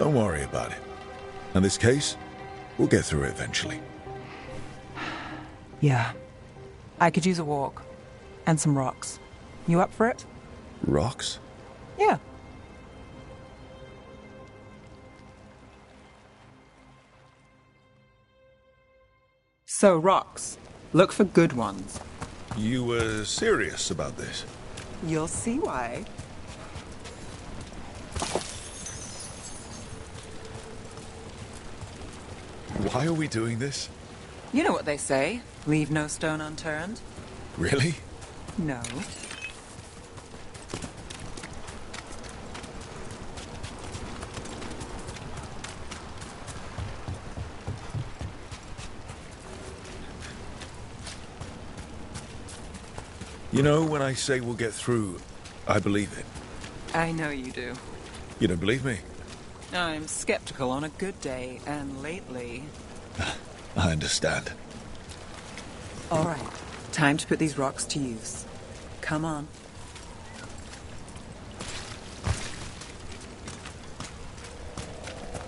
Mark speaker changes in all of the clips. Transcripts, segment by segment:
Speaker 1: Don't worry about it. In this case, we'll get through it eventually.
Speaker 2: Yeah. I could use a walk. And some rocks. You up for it?
Speaker 1: Rocks?
Speaker 2: Yeah. So, rocks. Look for good ones.
Speaker 1: You were serious about this?
Speaker 2: You'll see why.
Speaker 1: Why are we doing this?
Speaker 2: You know what they say. Leave no stone unturned.
Speaker 1: Really?
Speaker 2: No.
Speaker 1: You know, when I say we'll get through, I believe it.
Speaker 2: I know you do.
Speaker 1: You don't believe me?
Speaker 2: I'm skeptical on a good day, and lately...
Speaker 1: I understand.
Speaker 2: All right, time to put these rocks to use. Come on.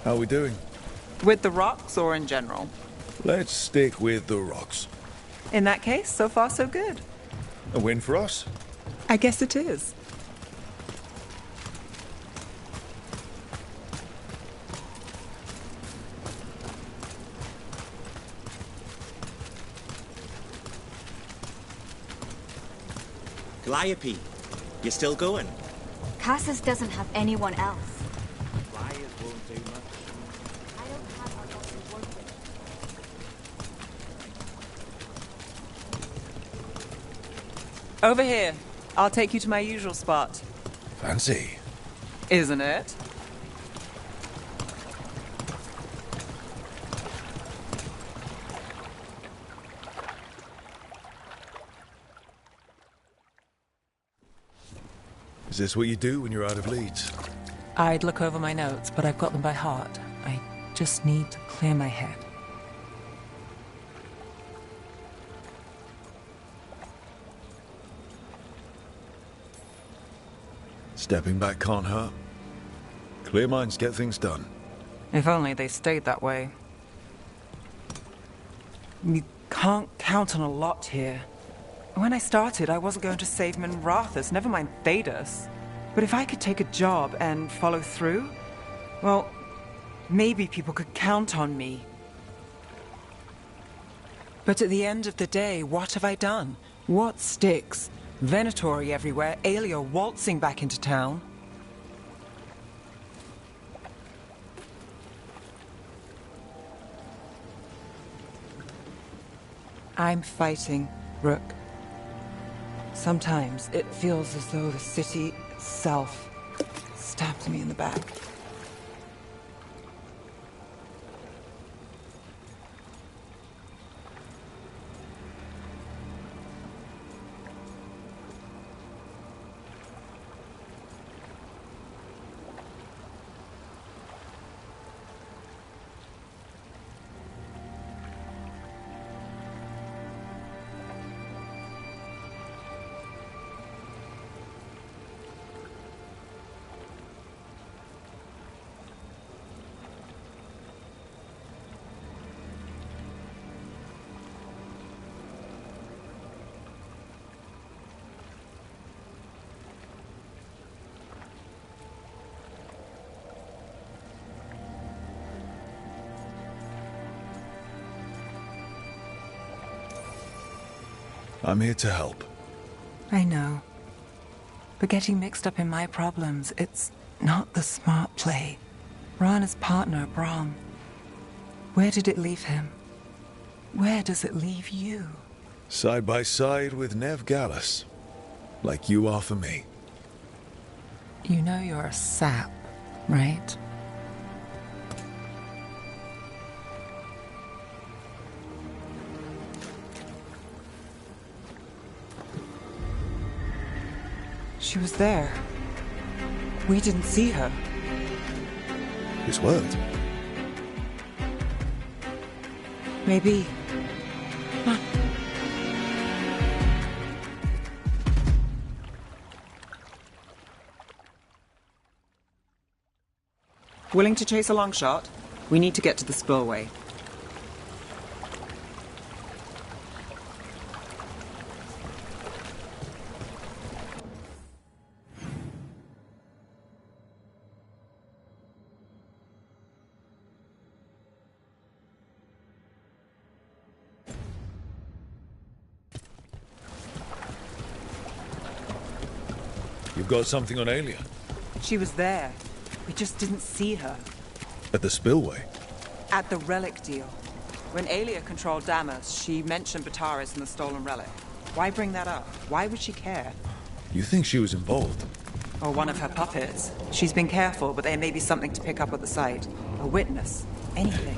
Speaker 1: How are we doing?
Speaker 2: With the rocks or in general?
Speaker 1: Let's stick with the rocks.
Speaker 2: In that case, so far so good.
Speaker 1: A win for us?
Speaker 2: I guess it is.
Speaker 3: Calliope, you still going?
Speaker 4: Cassis doesn't have anyone else.
Speaker 3: Flyers won't do much.
Speaker 4: I don't have our boss to work with.
Speaker 2: Over here. I'll take you to my usual spot.
Speaker 1: Fancy.
Speaker 2: Isn't it?
Speaker 1: Is this what you do when you're out of leads?
Speaker 2: I'd look over my notes, but I've got them by heart. I just need to clear my head.
Speaker 1: Stepping back can't hurt. Clear minds get things done.
Speaker 2: If only they stayed that way. You can't count on a lot here. When I started, I wasn't going to save Minrathus, never mind Thedas. But if I could take a job and follow through, well, maybe people could count on me. But at the end of the day, what have I done? What sticks? Venatori everywhere, Aelia waltzing back into town. I'm fighting, Rook. Sometimes it feels as though the city itself stabbed me in the back.
Speaker 1: I'm here to help.
Speaker 2: I know. But getting mixed up in my problems, it's not the smart play. Rana's partner, Brahm. Where did it leave him? Where does it leave you?
Speaker 1: Side by side with Nev Gallus. Like you are for me.
Speaker 2: You know you're a sap, right? She was there. We didn't see her.
Speaker 1: This worked.
Speaker 2: Maybe. Huh. Willing to chase a long shot? We need to get to the spillway.
Speaker 1: You've got something on Aelia?
Speaker 2: She was there. We just didn't see her.
Speaker 1: At the spillway?
Speaker 2: At the relic deal. When Aelia controlled Damas, she mentioned Bataris and the stolen relic. Why bring that up? Why would she care?
Speaker 1: You think she was involved?
Speaker 2: Or one of her puppets. She's been careful, but there may be something to pick up at the site. A witness. Anything.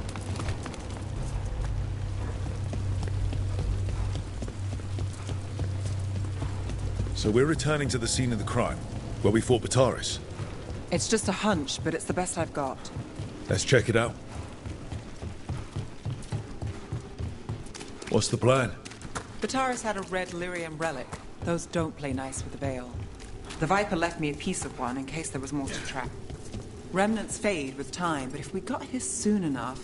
Speaker 1: So we're returning to the scene of the crime, where we fought Bataris.
Speaker 2: It's just a hunch, but it's the best I've got.
Speaker 1: Let's check it out. What's the plan?
Speaker 2: Bataris had a red lyrium relic. Those don't play nice with the Veil. The Viper left me a piece of one in case there was more to track. Remnants fade with time, but if we got here soon enough...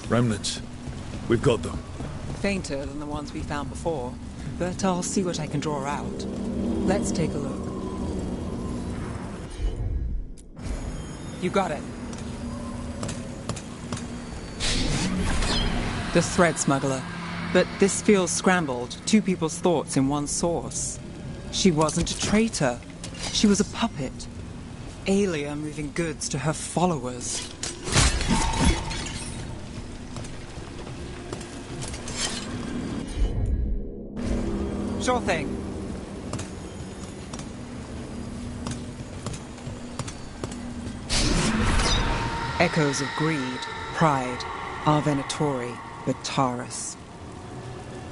Speaker 1: Remnants. We've got them.
Speaker 2: Fainter than the ones we found before, but I'll see what I can draw out. Let's take a look. You got it. The thread smuggler. But this feels scrambled. Two people's thoughts in one source. She wasn't a traitor. She was a puppet. Aelia moving goods to her followers. Sure thing. Echoes of greed, pride, our Venatori, Bataris.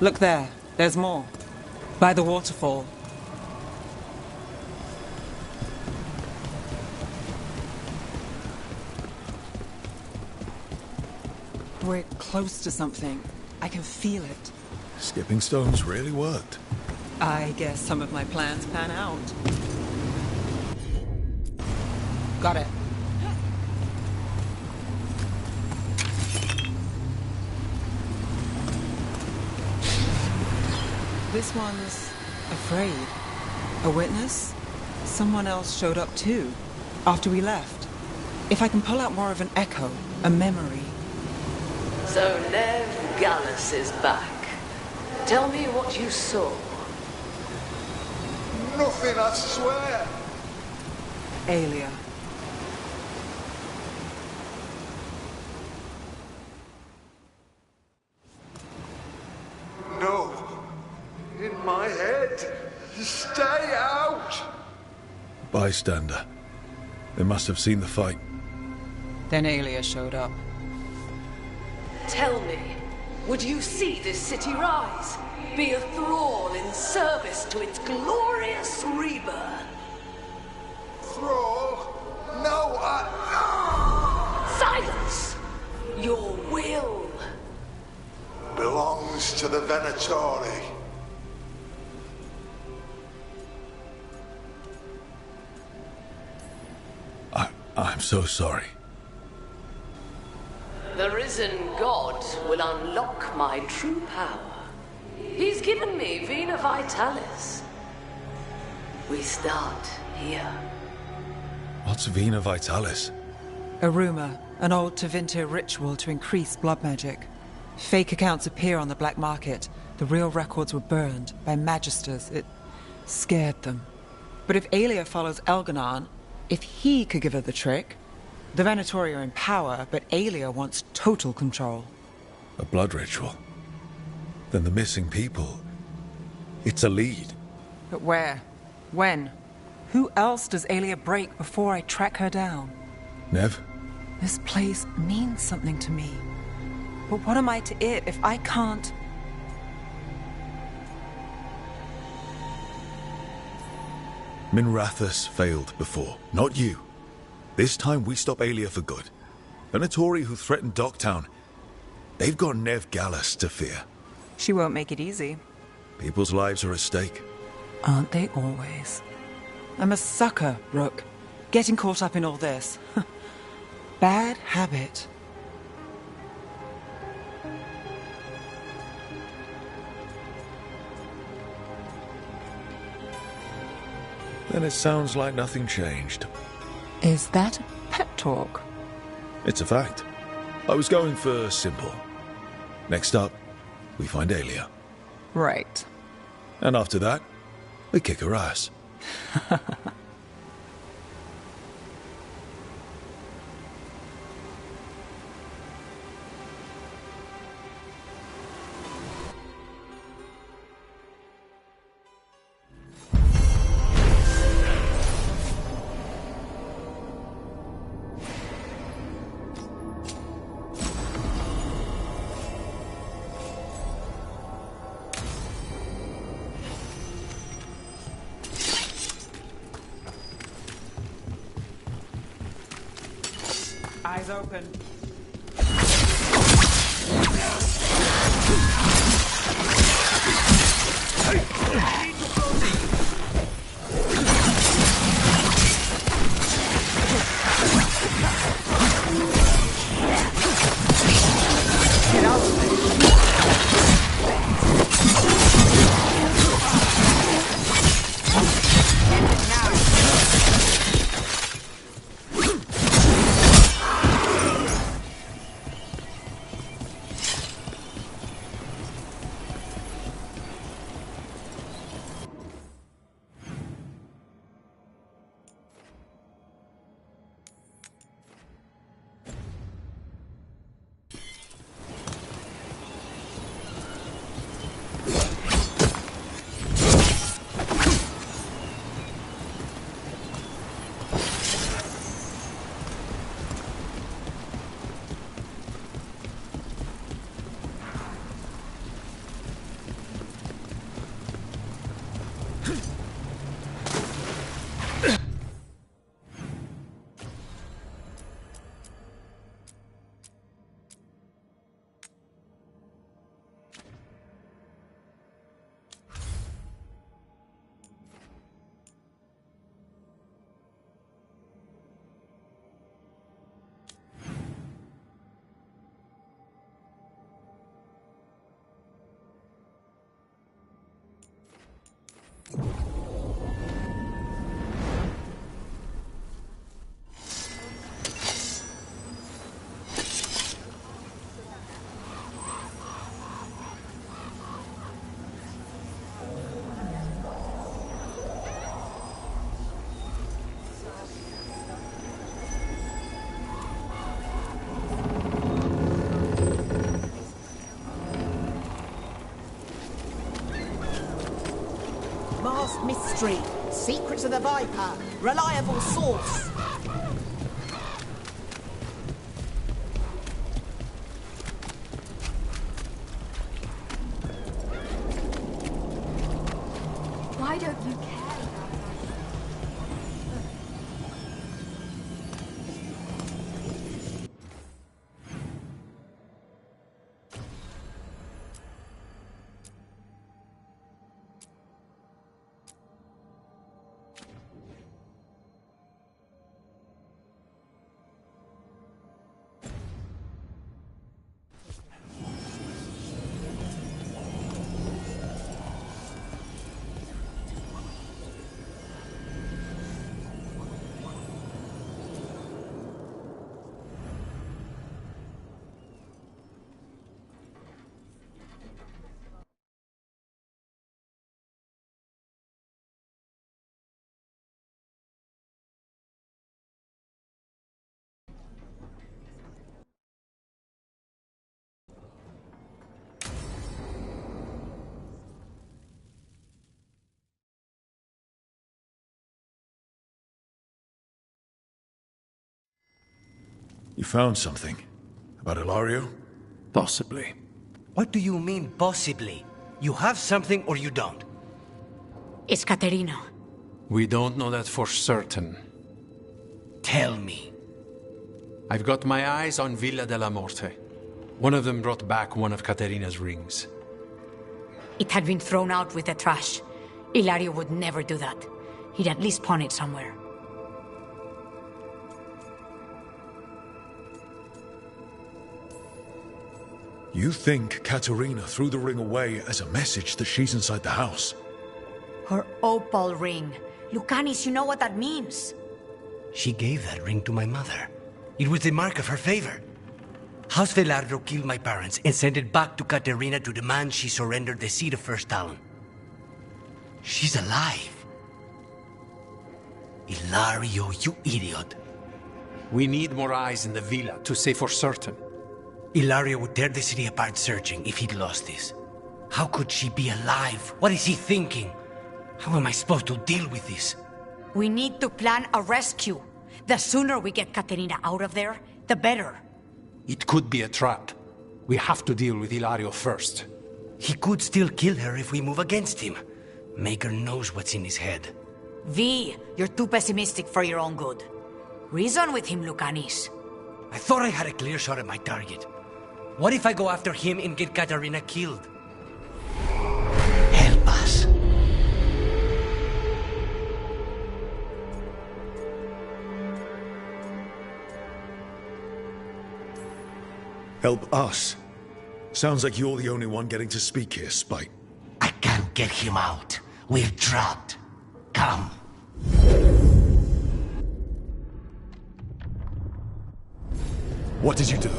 Speaker 2: Look there, there's more. By the waterfall. We're close to something. I can feel it.
Speaker 1: Skipping stones really worked.
Speaker 2: I guess some of my plans pan out. Got it. This one's afraid. A witness? Someone else showed up too, after we left. If I can pull out more of an echo, a memory.
Speaker 5: So Nev Gallus is back. Tell me what you saw.
Speaker 6: Nothing, I swear.
Speaker 2: Aelia.
Speaker 6: No. In my head. Stay out.
Speaker 1: Bystander. They must have seen the fight.
Speaker 2: Then Aelia showed up.
Speaker 5: Tell me, would you see this city rise? Be a thrall in service to its glorious rebirth?
Speaker 6: Thrall? No,
Speaker 5: Silence! Your will
Speaker 6: belongs to the Venatori.
Speaker 1: I'm so sorry.
Speaker 5: The risen god will unlock my true power. He's given me Vena Vitalis. We start here.
Speaker 1: What's Vena Vitalis?
Speaker 2: A rumor, an old Tevinter ritual to increase blood magic. Fake accounts appear on the black market. The real records were burned by magisters. It scared them. But if Aelia follows Elganon, if he could give her the trick, the Venatori are in power, but Aelia wants total control.
Speaker 1: A blood ritual? Then the missing people... It's a lead.
Speaker 2: But where? When? Who else does Aelia break before I track her down?
Speaker 1: Nev?
Speaker 2: This place means something to me. But what am I to it if I can't...
Speaker 1: Minrathus failed before, not you. This time we stop Aelia for good. Venatori who threatened Docktown, they've got Nev Gallus to fear.
Speaker 2: She won't make it easy.
Speaker 1: People's lives are at stake.
Speaker 2: Aren't they always? I'm a sucker, Rook. Getting caught up in all this. Bad habit.
Speaker 1: Then it sounds like nothing changed.
Speaker 2: Is that pep talk?
Speaker 1: It's a fact. I was going for simple. Next up, we find Aelia.
Speaker 2: Right.
Speaker 1: And after that, we kick her ass.
Speaker 2: Eyes open. Get out of there.
Speaker 7: Masked mystery. Secrets of the Viper. Reliable source.
Speaker 4: Why don't you care about
Speaker 1: You found something? About Ilario?
Speaker 8: Possibly.
Speaker 9: What do you mean, possibly? You have something or you don't?
Speaker 10: It's Caterina.
Speaker 8: We don't know that for certain.
Speaker 9: Tell me.
Speaker 8: I've got my eyes on Villa della Morte. One of them brought back one of Caterina's rings.
Speaker 10: It had been thrown out with the trash. Ilario would never do that. He'd at least pawn it somewhere.
Speaker 1: You think Katerina threw the ring away as a message that she's inside the house?
Speaker 10: Her opal ring. Lucanis, you know what that means.
Speaker 9: She gave that ring to my mother. It was the mark of her favor. House Velardo killed my parents and sent it back to Katerina to demand she surrender the seat of First Talon. She's alive. Ilario, you idiot.
Speaker 8: We need more eyes in the villa to say for certain.
Speaker 9: Ilario would tear the city apart searching if he'd lost this. How could she be alive? What is he thinking? How am I supposed to deal with this?
Speaker 10: We need to plan a rescue. The sooner we get Katerina out of there, the better.
Speaker 8: It could be a trap. We have to deal with Ilario first.
Speaker 9: He could still kill her if we move against him. Maker knows what's in his head.
Speaker 10: V, you're too pessimistic for your own good. Reason with him, Lucanis.
Speaker 9: I thought I had a clear shot at my target. What if I go after him and get Katerina killed? Help us.
Speaker 1: Help us? Sounds like you're the only one getting to speak here, Spite.
Speaker 11: I can't get him out. We're trapped. Come.
Speaker 1: What did you do?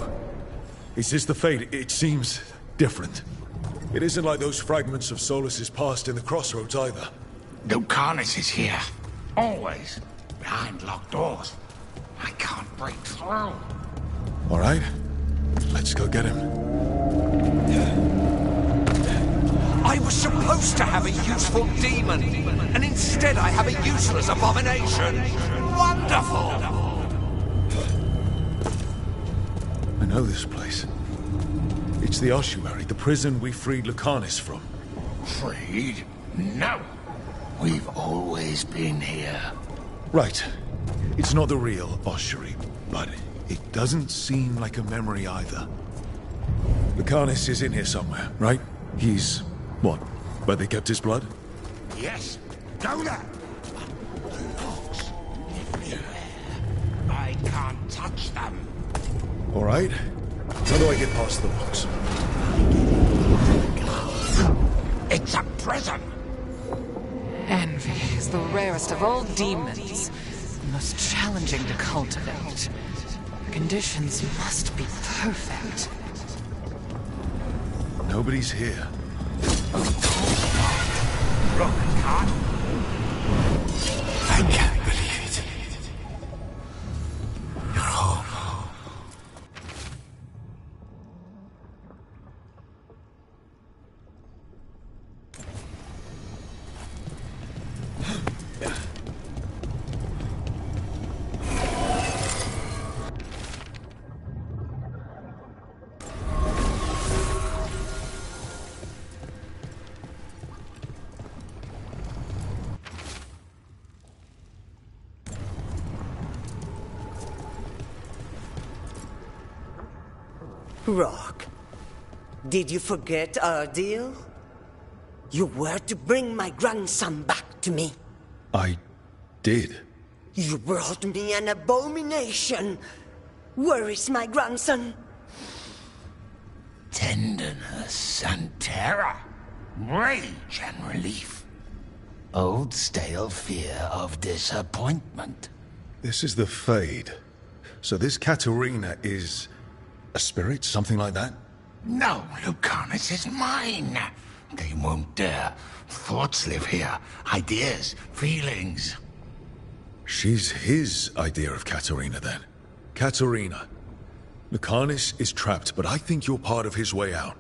Speaker 1: Is this the fate? It seems different. It isn't like those fragments of Solus's past in the crossroads either.
Speaker 11: Lucanis is here. Always. Behind locked doors. I can't break through.
Speaker 1: All right. Let's go get him.
Speaker 12: I was supposed to have a useful demon, and instead I have a useless abomination. Wonderful!
Speaker 1: I know this place. It's the ossuary, the prison we freed Lucanis from.
Speaker 11: Freed? No. We've always been here.
Speaker 1: Right. It's not the real ossuary, but it doesn't seem like a memory either. Lucanis is in here somewhere, right? He's... what? Where they kept his blood?
Speaker 11: Yes. Go there. The locks everywhere. I can't touch them.
Speaker 1: All right. How do I get past the locks?
Speaker 11: It's a prison.
Speaker 2: Envy is the rarest of all demons. The most challenging to cultivate. The conditions must be perfect.
Speaker 1: Nobody's here.
Speaker 11: I can't believe it. You're home.
Speaker 13: Rock, did you forget our deal? You were to bring my grandson back to me.
Speaker 1: I did.
Speaker 13: You brought me an abomination. Where is my grandson?
Speaker 11: Tenderness and terror. Rage and relief. Old stale fear of disappointment.
Speaker 1: This is the Fade. So this Katerina is... a spirit? Something like that?
Speaker 11: No, Lucanis is mine. They won't dare. Thoughts live here. Ideas, feelings.
Speaker 1: She's his idea of Katerina, then. Katerina. Lucanis is trapped, but I think you're part of his way out.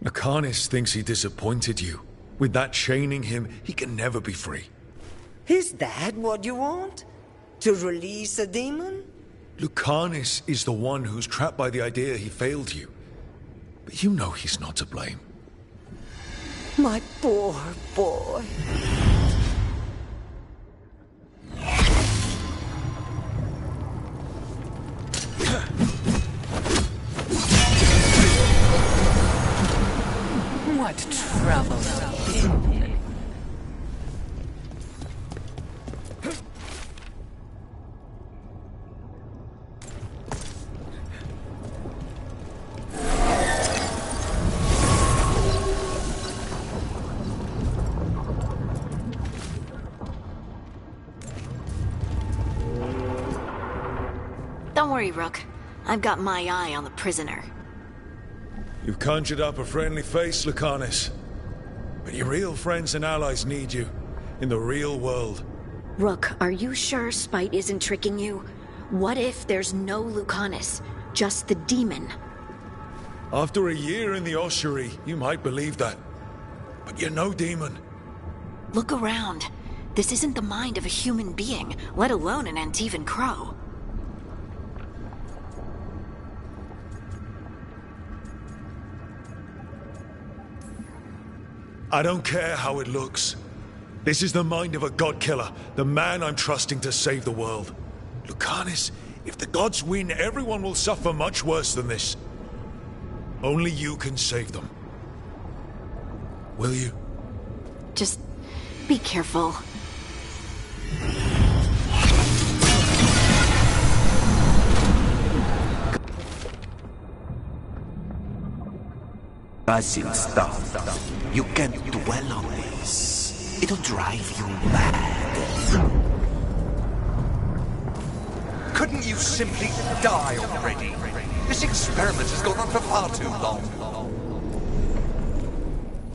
Speaker 1: Lucanis thinks he disappointed you. With that chaining him, he can never be free.
Speaker 13: Is that what you want? To release a demon?
Speaker 1: Lucanis is the one who's trapped by the idea he failed you. But you know he's not to blame.
Speaker 13: My poor boy.
Speaker 14: Don't worry, Rook. I've got my eye on the prisoner.
Speaker 1: You've conjured up a friendly face, Lucanus. But your real friends and allies need you. In the real world.
Speaker 14: Rook, are you sure Spite isn't tricking you? What if there's no Lucanus, just the demon?
Speaker 1: After a year in the ossuary, you might believe that. But you're no demon.
Speaker 14: Look around. This isn't the mind of a human being, let alone an Antivan crow.
Speaker 1: I don't care how it looks. This is the mind of a god killer, the man I'm trusting to save the world. Lucanus, if the gods win, everyone will suffer much worse than this. Only you can save them. Will you?
Speaker 14: Just be careful.
Speaker 15: Buzzing stuff. You can't dwell on this. It'll drive you mad.
Speaker 12: Couldn't you simply die already? This experiment has gone on for far too long.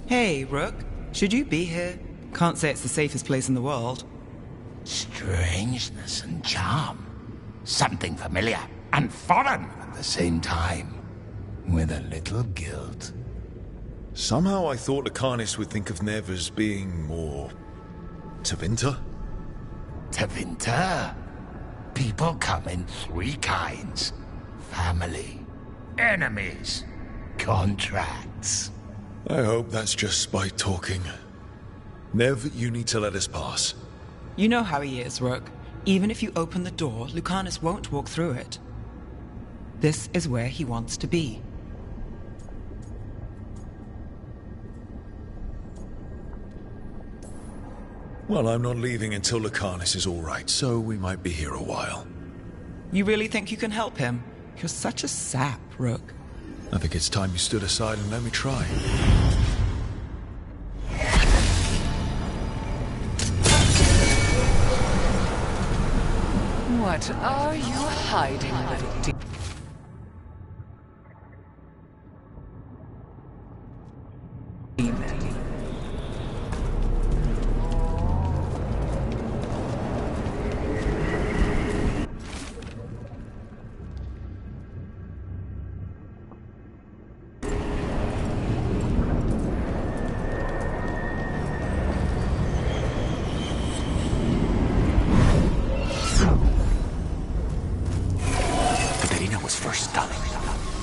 Speaker 2: Hey, Rook. Should you be here? Can't say it's the safest place in the world.
Speaker 11: Strangeness and charm. Something familiar and foreign at the same time. With a little guilt.
Speaker 1: Somehow I thought Lucanus would think of Nev as being more... Tevinter?
Speaker 11: Tevinter? People come in three kinds. Family, enemies, contracts.
Speaker 1: I hope that's just Spite talking. Nev, you need to let us pass.
Speaker 2: You know how he is, Rook. Even if you open the door, Lucanus won't walk through it. This is where he wants to be.
Speaker 1: Well, I'm not leaving until Lucanus is all right, so we might be here a while.
Speaker 2: You really think you can help him? You're such a sap, Rook.
Speaker 1: I think it's time you stood aside and let me try.
Speaker 5: What are you hiding, little demon?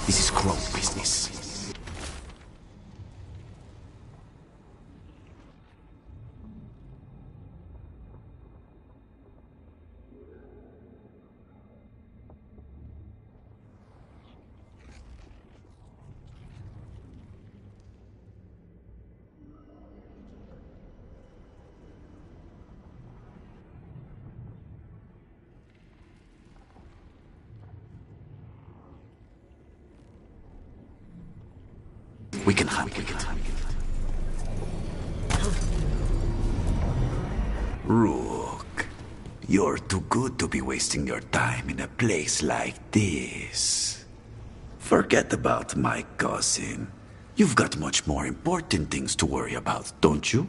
Speaker 15: This is crow business. We can handle it. Rook, you're too good to be wasting your time in a place like this. Forget about my cousin. You've got much more important things to worry about, don't you?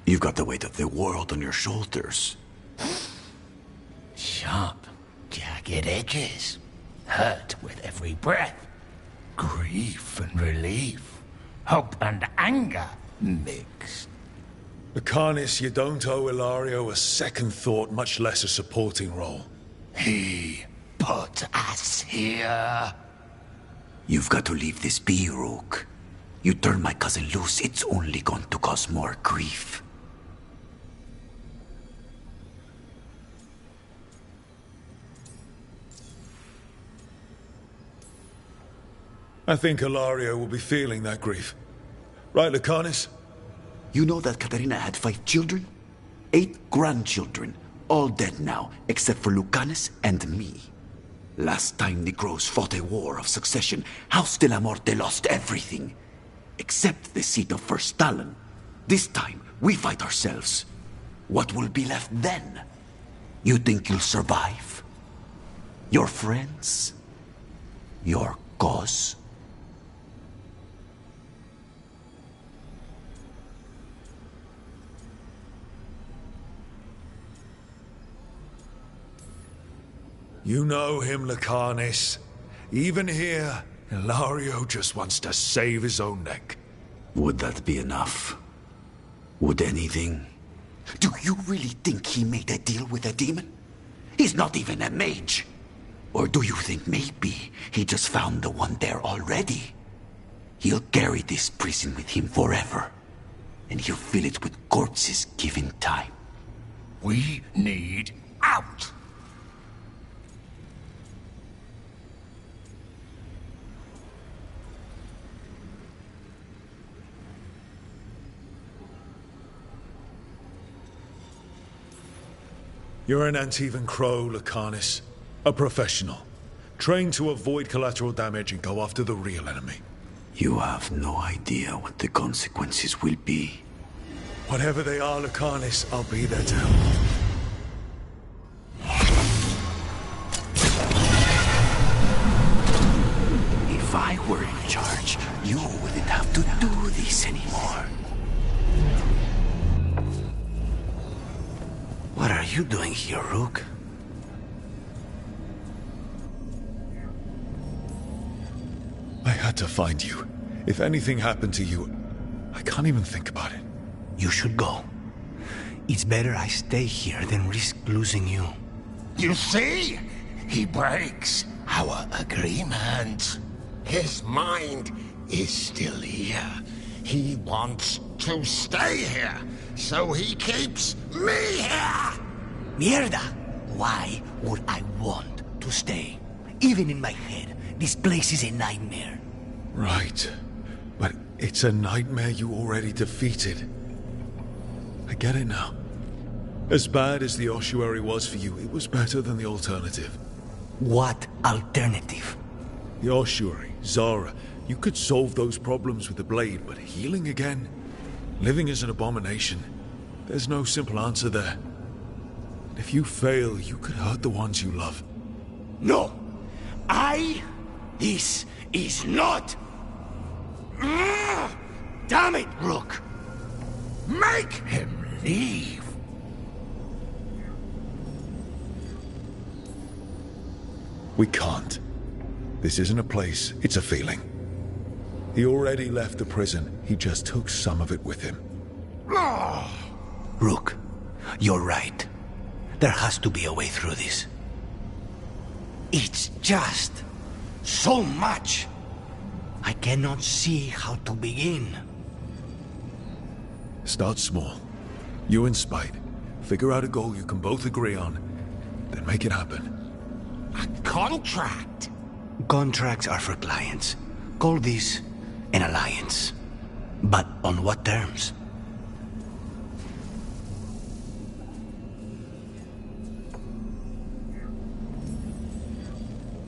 Speaker 15: You've got the weight of the world on your shoulders.
Speaker 11: Sharp, jagged edges. Hurt with every breath. Grief and relief. Hope and anger mixed.
Speaker 1: Lucanus, you don't owe Ilario a second thought, much less a supporting role.
Speaker 11: He put us here.
Speaker 15: You've got to leave this be, Rook. You turn my cousin loose, it's only going to cause more grief.
Speaker 1: I think Ilario will be feeling that grief. Right, Lucanus?
Speaker 15: You know that Katerina had 5 children? 8 grandchildren, all dead now, except for Lucanus and me. Last time the Crows fought a war of succession, House de la Morte lost everything. Except the seat of First Talon. This time, we fight ourselves. What will be left then? You think you'll survive? Your friends? Your cause?
Speaker 1: You know him, Lucanus. Even here, Ilario just wants to save his own neck.
Speaker 15: Would that be enough? Would anything? Do you really think he made a deal with a demon? He's not even a mage. Or do you think maybe he just found the one there already? He'll carry this prison with him forever. And he'll fill it with corpses given time.
Speaker 11: We need out!
Speaker 1: You're an Antivan Crow, Lucanus. A professional. Trained to avoid collateral damage and go after the real enemy.
Speaker 15: You have no idea what the consequences will be.
Speaker 1: Whatever they are, Lucanus, I'll be there to help.
Speaker 15: If I were in charge, you wouldn't have to do this anymore.
Speaker 9: What are you doing here, Rook?
Speaker 1: I had to find you. If anything happened to you, I can't even think about it.
Speaker 9: You should go. It's better I stay here than risk losing you.
Speaker 11: You see? He breaks our agreement. His mind is still here. He wants to stay here, so he keeps me here!
Speaker 9: Mierda! Why would I want to stay? Even in my head, this place is a nightmare.
Speaker 1: Right. But it's a nightmare you already defeated. I get it now. As bad as the ossuary was for you, it was better than the alternative.
Speaker 9: What alternative?
Speaker 1: The ossuary, Zara. You could solve those problems with the blade, but healing again? Living as an abomination? There's no simple answer there. If you fail, you could hurt the ones you love.
Speaker 9: No! This is not... Damn it, Rook!
Speaker 11: Make him leave!
Speaker 1: We can't. This isn't a place, it's a feeling. He already left the prison, he just took some of it with him.
Speaker 9: Rook, you're right. There has to be a way through this. It's just so much. I cannot see how to begin.
Speaker 1: Start small. You and Spite. Figure out a goal you can both agree on, then make it happen.
Speaker 11: A contract?
Speaker 9: Contracts are for clients. Call this an alliance. But on what terms?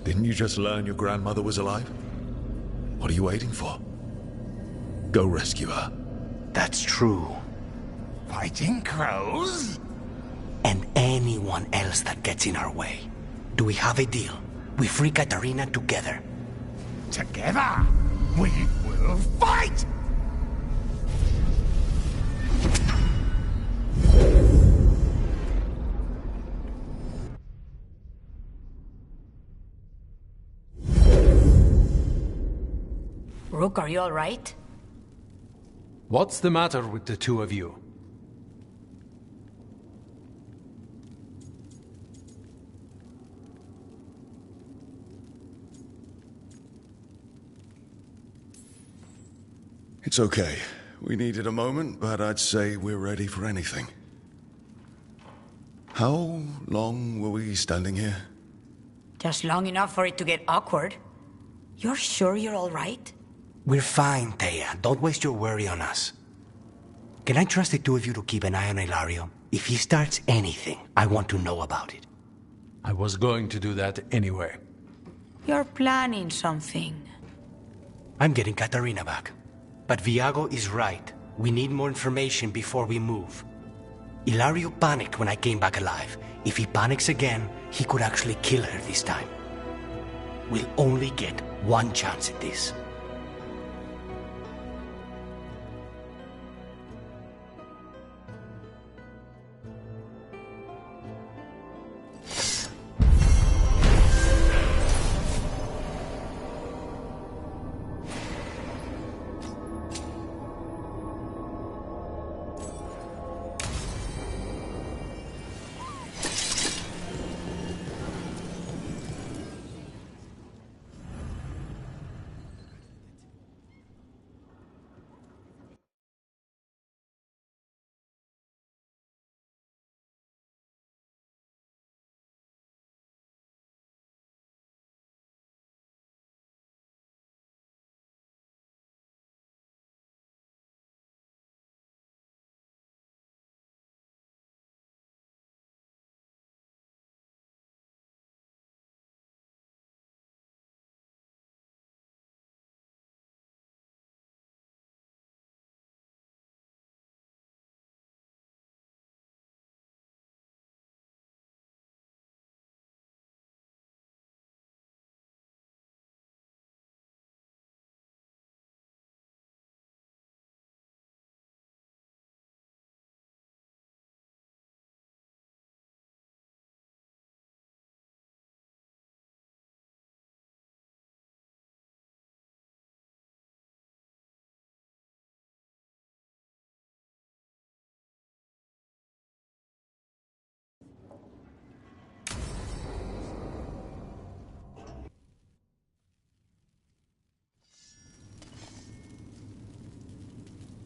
Speaker 1: Didn't you just learn your grandmother was alive? What are you waiting for? Go rescue her.
Speaker 9: That's true.
Speaker 11: Fighting crows?
Speaker 9: And anyone else that gets in our way. Do we have a deal? We free Katarina together.
Speaker 11: Together, we will fight!
Speaker 10: Rook, are you all right?
Speaker 8: What's the matter with the two of you?
Speaker 1: It's okay. We needed a moment, but I'd say we're ready for anything. How long were we standing here?
Speaker 10: Just long enough for it to get awkward. You're sure you're all right?
Speaker 9: We're fine, Thea. Don't waste your worry on us. Can I trust the two of you to keep an eye on Ilario? If he starts anything, I want to know about it.
Speaker 8: I was going to do that anyway.
Speaker 10: You're planning something.
Speaker 9: I'm getting Katarina back. But Viago is right. We need more information before we move. Ilario panicked when I came back alive. If he panics again, he could actually kill her this time. We'll only get one chance at this.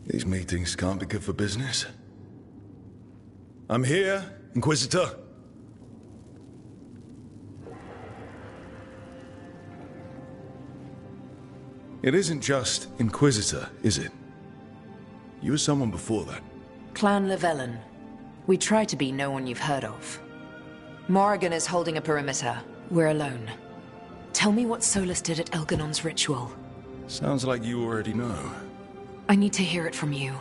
Speaker 1: These meetings can't be good for business. I'm here, Inquisitor. It isn't just Inquisitor, is it? You were someone before that.
Speaker 16: Clan Llewellyn. We try to be no one you've heard of. Morrigan is holding a perimeter. We're alone. Tell me what Solus did at Elganon's ritual.
Speaker 1: Sounds like you already know.
Speaker 16: I need to hear it from you.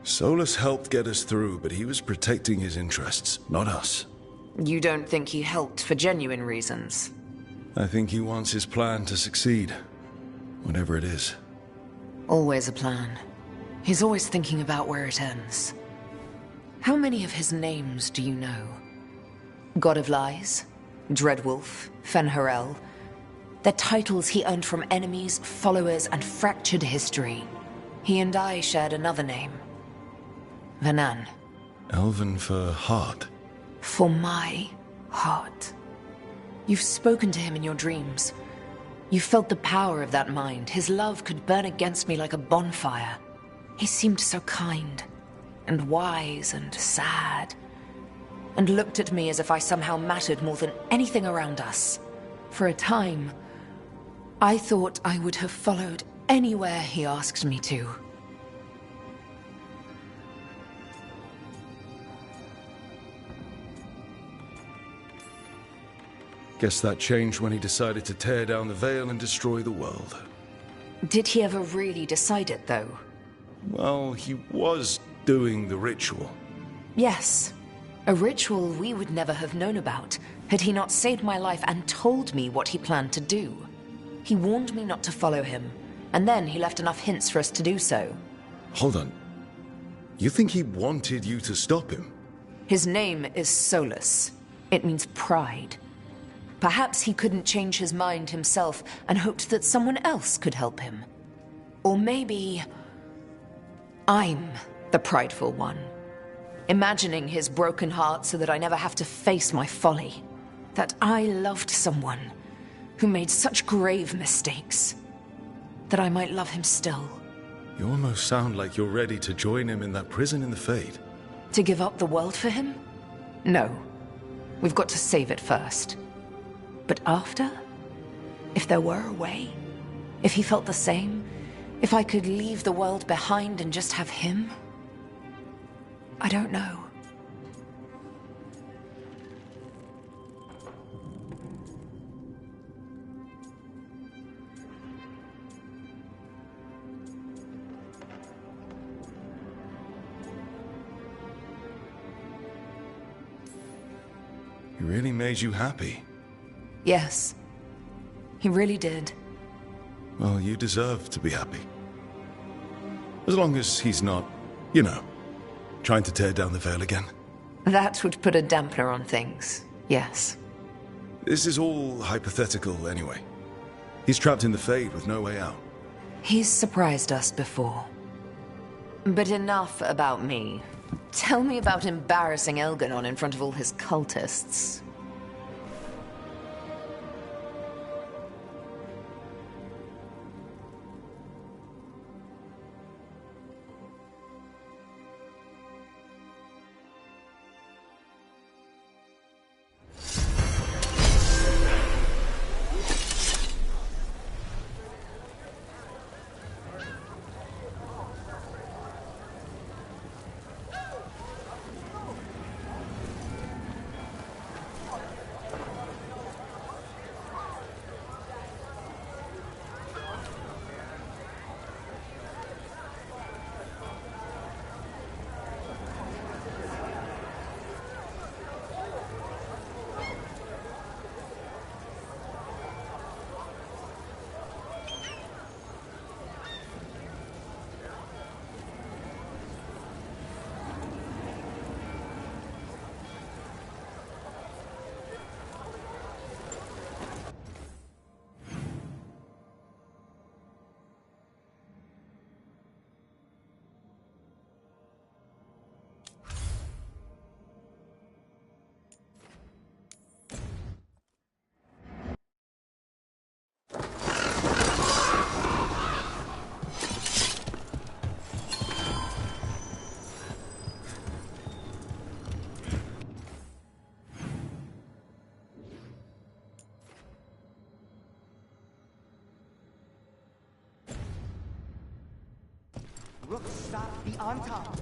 Speaker 1: Solus helped get us through, but he was protecting his interests, not us.
Speaker 16: You don't think he helped for genuine reasons?
Speaker 1: I think he wants his plan to succeed. Whatever it is.
Speaker 16: Always a plan. He's always thinking about where it ends. How many of his names do you know? God of Lies, Dreadwolf, Fen'Harel. They're titles he earned from enemies, followers, and fractured history. He and I shared another name. Vanan.
Speaker 1: Elven for heart.
Speaker 16: For my heart. You've spoken to him in your dreams. You felt the power of that mind. His love could burn against me like a bonfire. He seemed so kind, and wise, and sad, and looked at me as if I somehow mattered more than anything around us. For a time, I thought I would have followed anywhere he asked me to.
Speaker 1: Guess that changed when he decided to tear down the veil and destroy the world.
Speaker 16: Did he ever really decide it, though?
Speaker 1: Well, he was doing the ritual.
Speaker 16: Yes. A ritual we would never have known about, had he not saved my life and told me what he planned to do. He warned me not to follow him, and then he left enough hints for us to do so.
Speaker 1: Hold on. You think he wanted you to stop him?
Speaker 16: His name is Solus. It means pride. Perhaps he couldn't change his mind himself and hoped that someone else could help him. Or maybe I'm the prideful one, imagining his broken heart so that I never have to face my folly. That I loved someone who made such grave mistakes, that I might love him still.
Speaker 1: You almost sound like you're ready to join him in that prison in the Fade.
Speaker 16: To give up the world for him? No. We've got to save it first. But after? If there were a way? If he felt the same? If I could leave the world behind and just have him? I don't know.
Speaker 1: really made you happy.
Speaker 16: Yes. He really did.
Speaker 1: Well, you deserve to be happy. As long as he's not, you know, trying to tear down the veil again.
Speaker 16: That would put a dampener on things, yes.
Speaker 1: This is all hypothetical anyway. He's trapped in the Fade with no way out.
Speaker 16: He's surprised us before. But enough about me. Tell me about embarrassing Elganon in front of all his cultists.
Speaker 17: Rook stopped the Antam,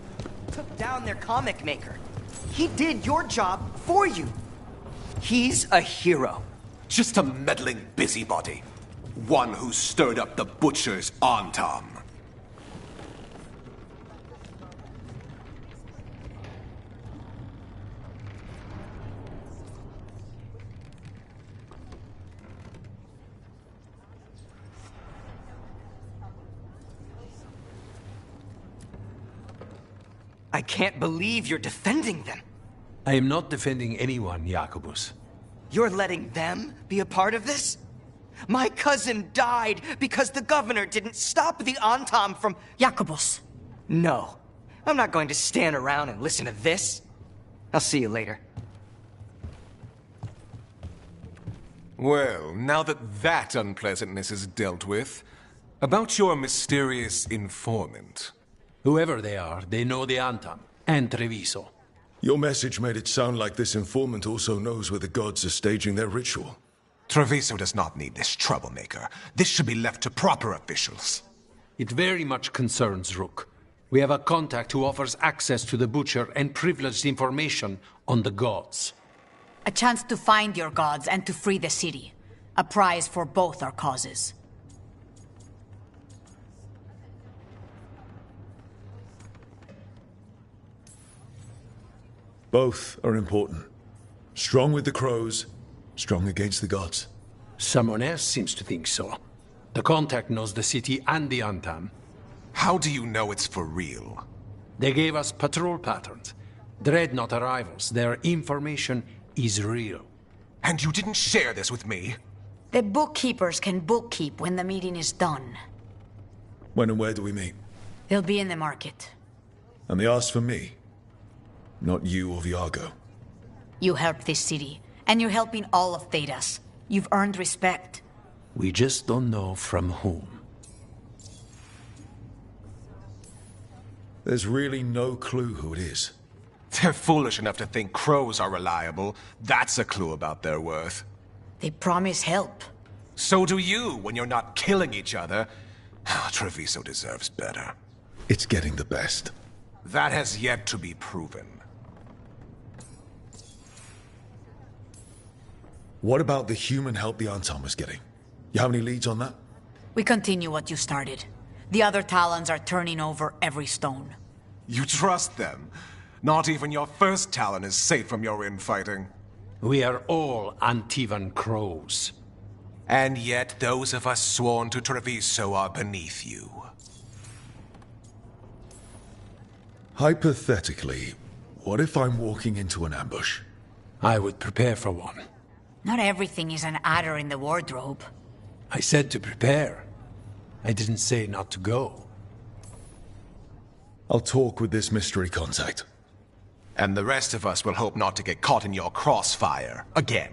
Speaker 17: took down their comic maker. He did your job for you. He's a hero.
Speaker 12: Just a meddling busybody. One who stirred up the butcher's Antam.
Speaker 17: I can't believe you're defending them.
Speaker 8: I am not defending anyone, Jacobus.
Speaker 17: You're letting them be a part of this? My cousin died because the governor didn't stop the Antam from...
Speaker 10: Jacobus.
Speaker 17: No. I'm not going to stand around and listen to this. I'll see you later.
Speaker 12: Well, now that unpleasantness is dealt with, about your mysterious informant.
Speaker 8: Whoever they are, they know the Antam and Treviso.
Speaker 1: Your message made it sound like this informant also knows where the gods are staging their ritual.
Speaker 12: Treviso does not need this troublemaker. This should be left to proper officials.
Speaker 8: It very much concerns Rook. We have a contact who offers access to the butcher and privileged information on the gods.
Speaker 10: A chance to find your gods and to free the city. A prize for both our causes.
Speaker 1: Both are important. Strong with the crows, strong against the gods.
Speaker 8: Someone else seems to think so. The contact knows the city and the Antam.
Speaker 12: How do you know it's for real?
Speaker 8: They gave us patrol patterns. Dreadnought arrivals. Their information is real.
Speaker 12: And you didn't share this with me?
Speaker 10: The bookkeepers can bookkeep when the meeting is done.
Speaker 1: When and where do we meet?
Speaker 10: They'll be in the market.
Speaker 1: And they asked for me. Not you or Viago.
Speaker 10: You helped this city, and you're helping all of Thedas. You've earned respect.
Speaker 8: We just don't know from whom.
Speaker 1: There's really no clue who it is.
Speaker 12: They're foolish enough to think crows are reliable. That's a clue about their worth.
Speaker 10: They promise help.
Speaker 12: So do you when you're not killing each other. Treviso deserves better.
Speaker 1: It's getting the best.
Speaker 12: That has yet to be proven.
Speaker 1: What about the human help the Antam was getting? You have any leads on that?
Speaker 10: We continue what you started. The other Talons are turning over every stone.
Speaker 12: You trust them? Not even your first Talon is safe from your infighting.
Speaker 8: We are all Antivan crows.
Speaker 12: And yet those of us sworn to Treviso are beneath you.
Speaker 1: Hypothetically, what if I'm walking into an ambush?
Speaker 8: I would prepare for one.
Speaker 10: Not everything is an adder in the wardrobe.
Speaker 8: I said to prepare. I didn't say not to go.
Speaker 1: I'll talk with this mystery contact.
Speaker 12: And the rest of us will hope not to get caught in your crossfire again.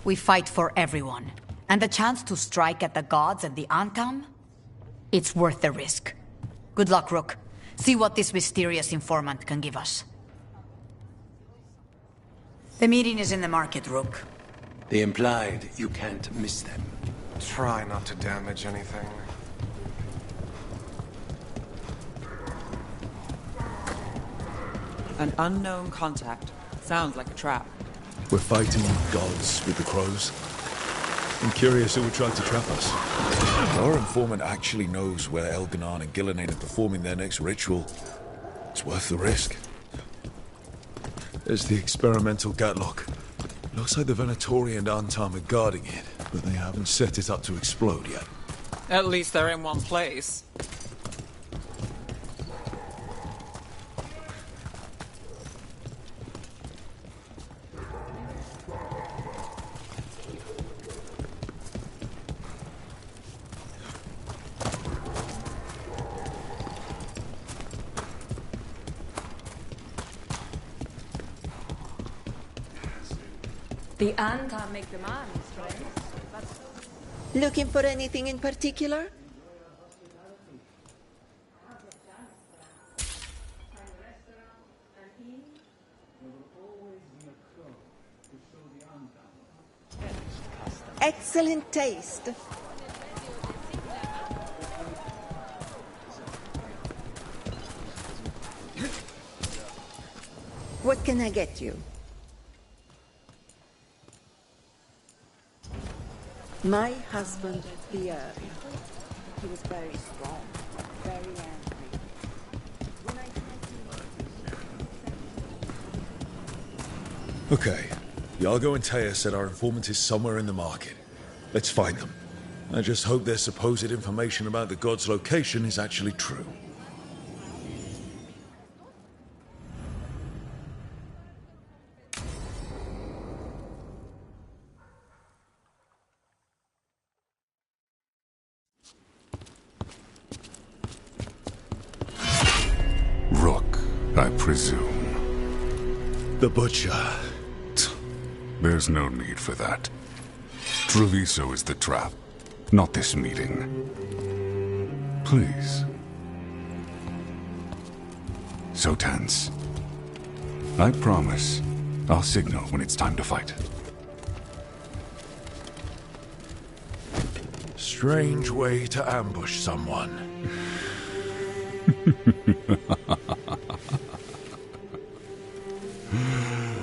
Speaker 10: We fight for everyone. And the chance to strike at the gods and the Antam? It's worth the risk. Good luck, Rook. See what this mysterious informant can give us. The meeting is in the market, Rook.
Speaker 8: They implied you can't miss them.
Speaker 12: Try not to damage anything.
Speaker 2: An unknown contact. Sounds like a trap.
Speaker 1: We're fighting gods with the crows. I'm curious who would try to trap us. If our informant actually knows where Elganon and Gillenane are performing their next ritual, it's worth the risk. There's the experimental Gatlock. Looks like the Venatori and Antam are guarding it, but they haven't set it up to explode yet.
Speaker 2: At least they're in one place.
Speaker 5: The Anta make demands, right?
Speaker 7: Looking for anything in particular? Excellent taste. What can I get you? My husband, the Earl. He was very strong, very angry.
Speaker 1: Okay. Iago and Taya said our informant is somewhere in the market. Let's find them. I just hope their supposed information about the god's location is actually true.
Speaker 18: Rook, I presume.
Speaker 1: The Butcher.
Speaker 18: There's no need for that. Treviso is the trap, not this meeting. Please. So tense. I promise I'll signal when it's time to fight.
Speaker 1: Strange way to ambush someone.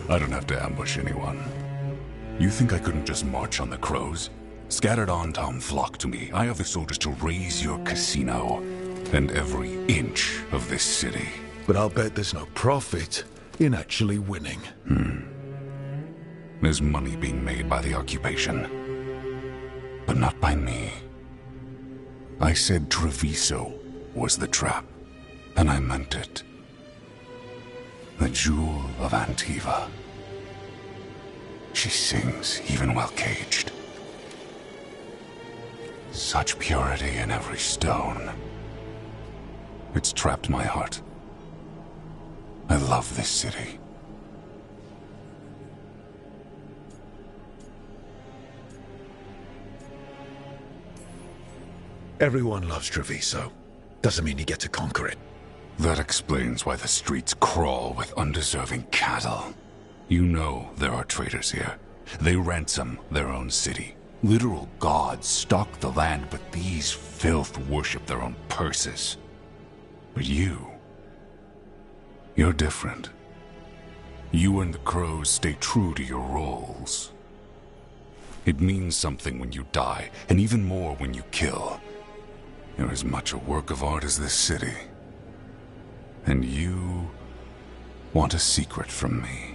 Speaker 18: I don't have to ambush anyone. You think I couldn't just march on the crows? Scattered Antam flock to me. I have the soldiers to raise your casino and every inch of this city.
Speaker 1: But I'll bet there's no profit in actually winning.
Speaker 18: There's money being made by the occupation, but not by me. I said Treviso was the trap, and I meant it. The Jewel of Antiva. She sings even while caged. Such purity in every stone. It's trapped my heart. I love this city.
Speaker 1: Everyone loves Treviso. Doesn't mean you get to conquer it.
Speaker 18: That explains why the streets crawl with undeserving cattle. You know there are traitors here. They ransom their own city. Literal gods stalk the land, but these filth worship their own purses. But you're different. You and the crows stay true to your roles. It means something when you die, and even more when you kill. You're as much a work of art as this city. And you want a secret from me.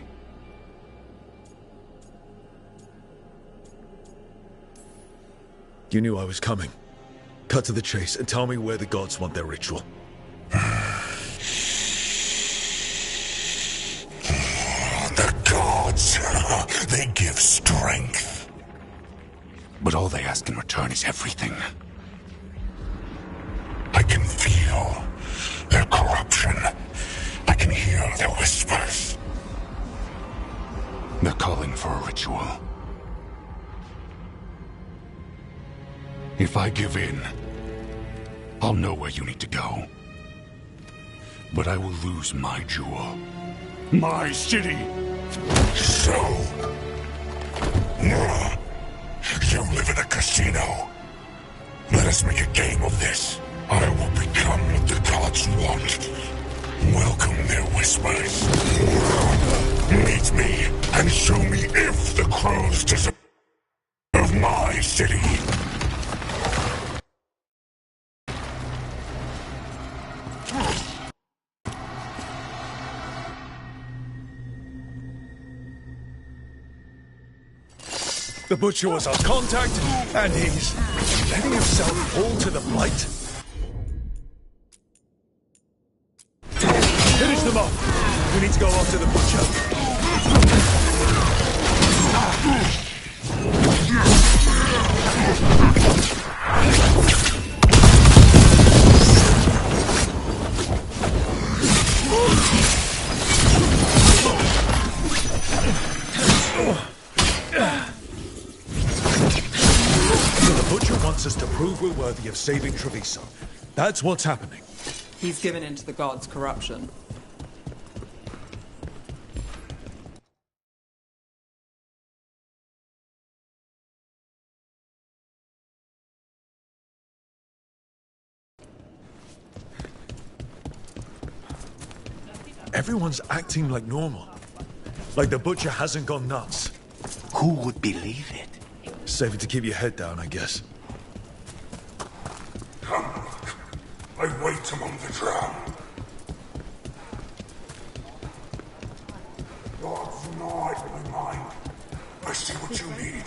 Speaker 1: You knew I was coming. Cut to the chase and tell me where the gods want their ritual.
Speaker 18: The gods, they give strength. But all they ask in return is everything. I can feel their corruption. I can hear their whispers. They're calling for a ritual. If I give in, I'll know where you need to go. But I will lose my jewel. My city! So... you live in a casino. Let us make a game of this. I will become what the gods want. Welcome their whispers. Meet me and show me if the crows deserve my city.
Speaker 1: The Butcher was our contact, and he's letting himself fall to the Blight? Finish them off! We need to go after the Butcher. Us to prove we're worthy of saving Treviso. That's what's happening.
Speaker 2: He's given in to the gods' corruption.
Speaker 1: Everyone's acting like normal. Like the Butcher hasn't gone nuts.
Speaker 15: Who would believe it?
Speaker 1: Safer to keep your head down, I guess.
Speaker 18: Come, I wait among the drowned. God's gnawed my mind. I see what you need.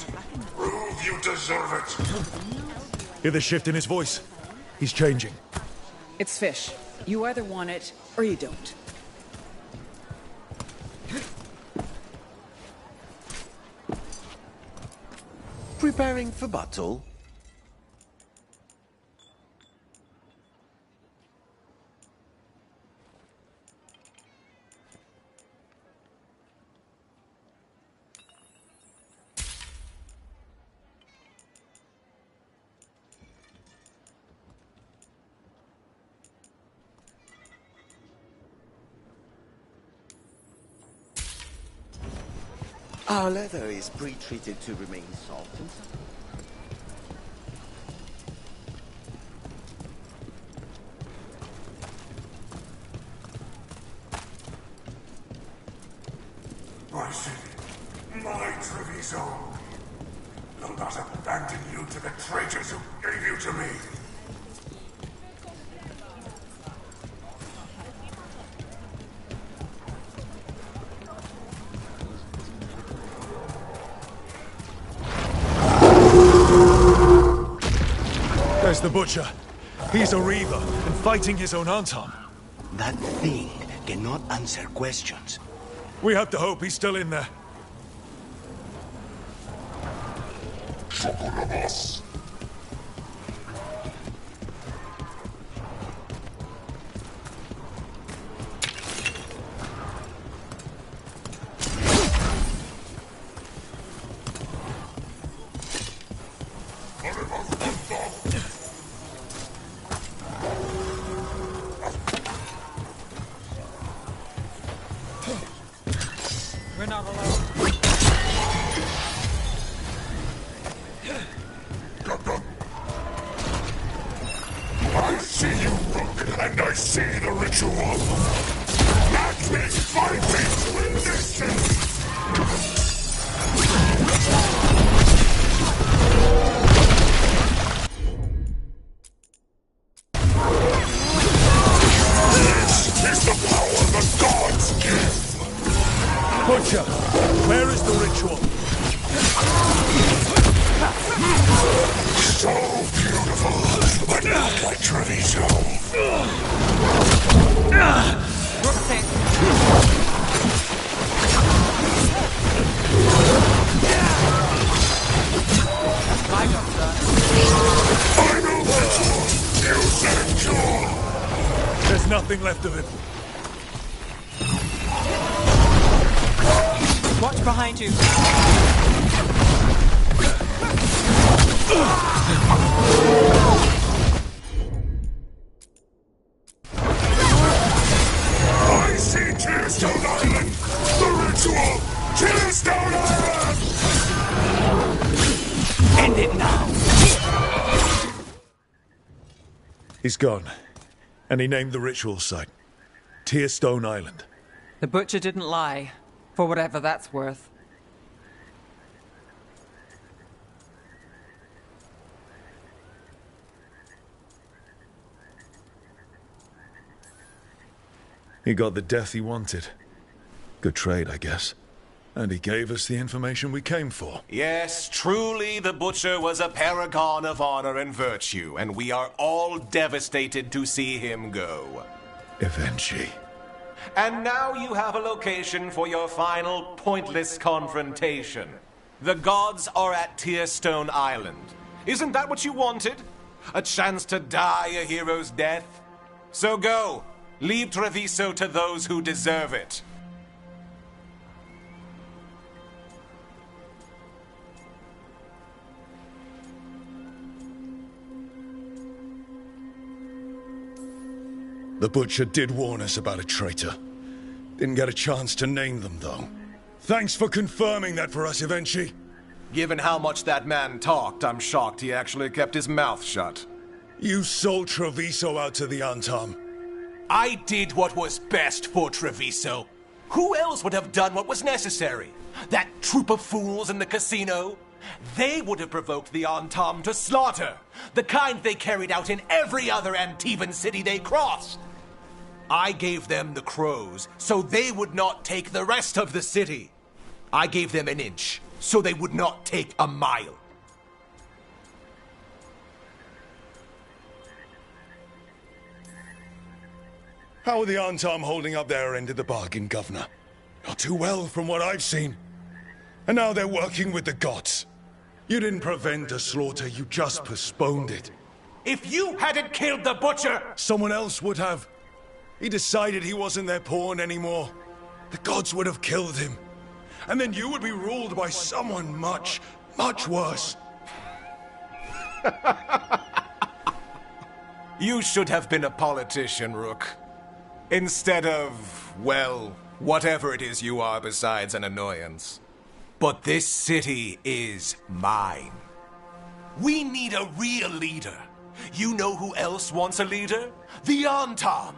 Speaker 18: Prove you deserve it.
Speaker 1: Hear the shift in his voice? He's changing.
Speaker 19: It's fish. You either want it, or you don't.
Speaker 20: Preparing for battle? Our leather is pre-treated to remain soft and supple.
Speaker 18: My city, my Treviso. Will not abandon you to the traitors who gave you to me.
Speaker 1: There's the Butcher. He's a Reaver and fighting his own Anton.
Speaker 15: That thing cannot answer questions.
Speaker 1: We have to hope he's still in there.
Speaker 18: Chocolabos.
Speaker 2: We're not alone.
Speaker 18: I see you, Rook, and I see the ritual. Let me fight it with distance. This is the power the gods give.
Speaker 1: Butcher, where is the ritual?
Speaker 18: So look like Treviso. Final ritual! Use that jaw!
Speaker 1: There's nothing left of him.
Speaker 2: Watch behind you.
Speaker 18: I see Tearstone Island! The ritual! Tearstone Island!
Speaker 9: End it now!
Speaker 1: He's gone. And he named the ritual site. Tearstone Island.
Speaker 2: The butcher didn't lie, for whatever that's worth.
Speaker 1: He got the death he wanted. Good trade, I guess. And he gave us the information we came for.
Speaker 21: Yes, truly the Butcher was a paragon of honor and virtue, and we are all devastated to see him go.
Speaker 1: Eventually.
Speaker 21: And now you have a location for your final pointless confrontation. The gods are at Tearstone Island. Isn't that what you wanted? A chance to die a hero's death? So go. Leave Treviso to those who deserve it.
Speaker 1: The Butcher did warn us about a traitor. Didn't get a chance to name them, though. Thanks for confirming that for us, Eventually.
Speaker 21: Given how much that man talked, I'm shocked he actually kept his mouth shut.
Speaker 1: You sold Treviso out to the Antam.
Speaker 21: I did what was best for Treviso. Who else would have done what was necessary? That troop of fools in the casino? They would have provoked the Antam to slaughter, the kind they carried out in every other Antivan city they crossed. I gave them the crows, so they would not take the rest of the city. I gave them an inch, so they would not take a mile.
Speaker 1: How are the Antam holding up their end of the bargain, Governor? Not too well, from what I've seen. And now they're working with the gods. You didn't prevent a slaughter, you just postponed it.
Speaker 21: If you hadn't killed the Butcher...
Speaker 1: Someone else would have. He decided he wasn't their pawn anymore. The gods would have killed him. And then you would be ruled by someone much, much worse.
Speaker 21: You should have been a politician, Rook. Instead of, well, whatever it is you are besides an annoyance. But this city is mine. We need a real leader. You know who else wants a leader? The Antam.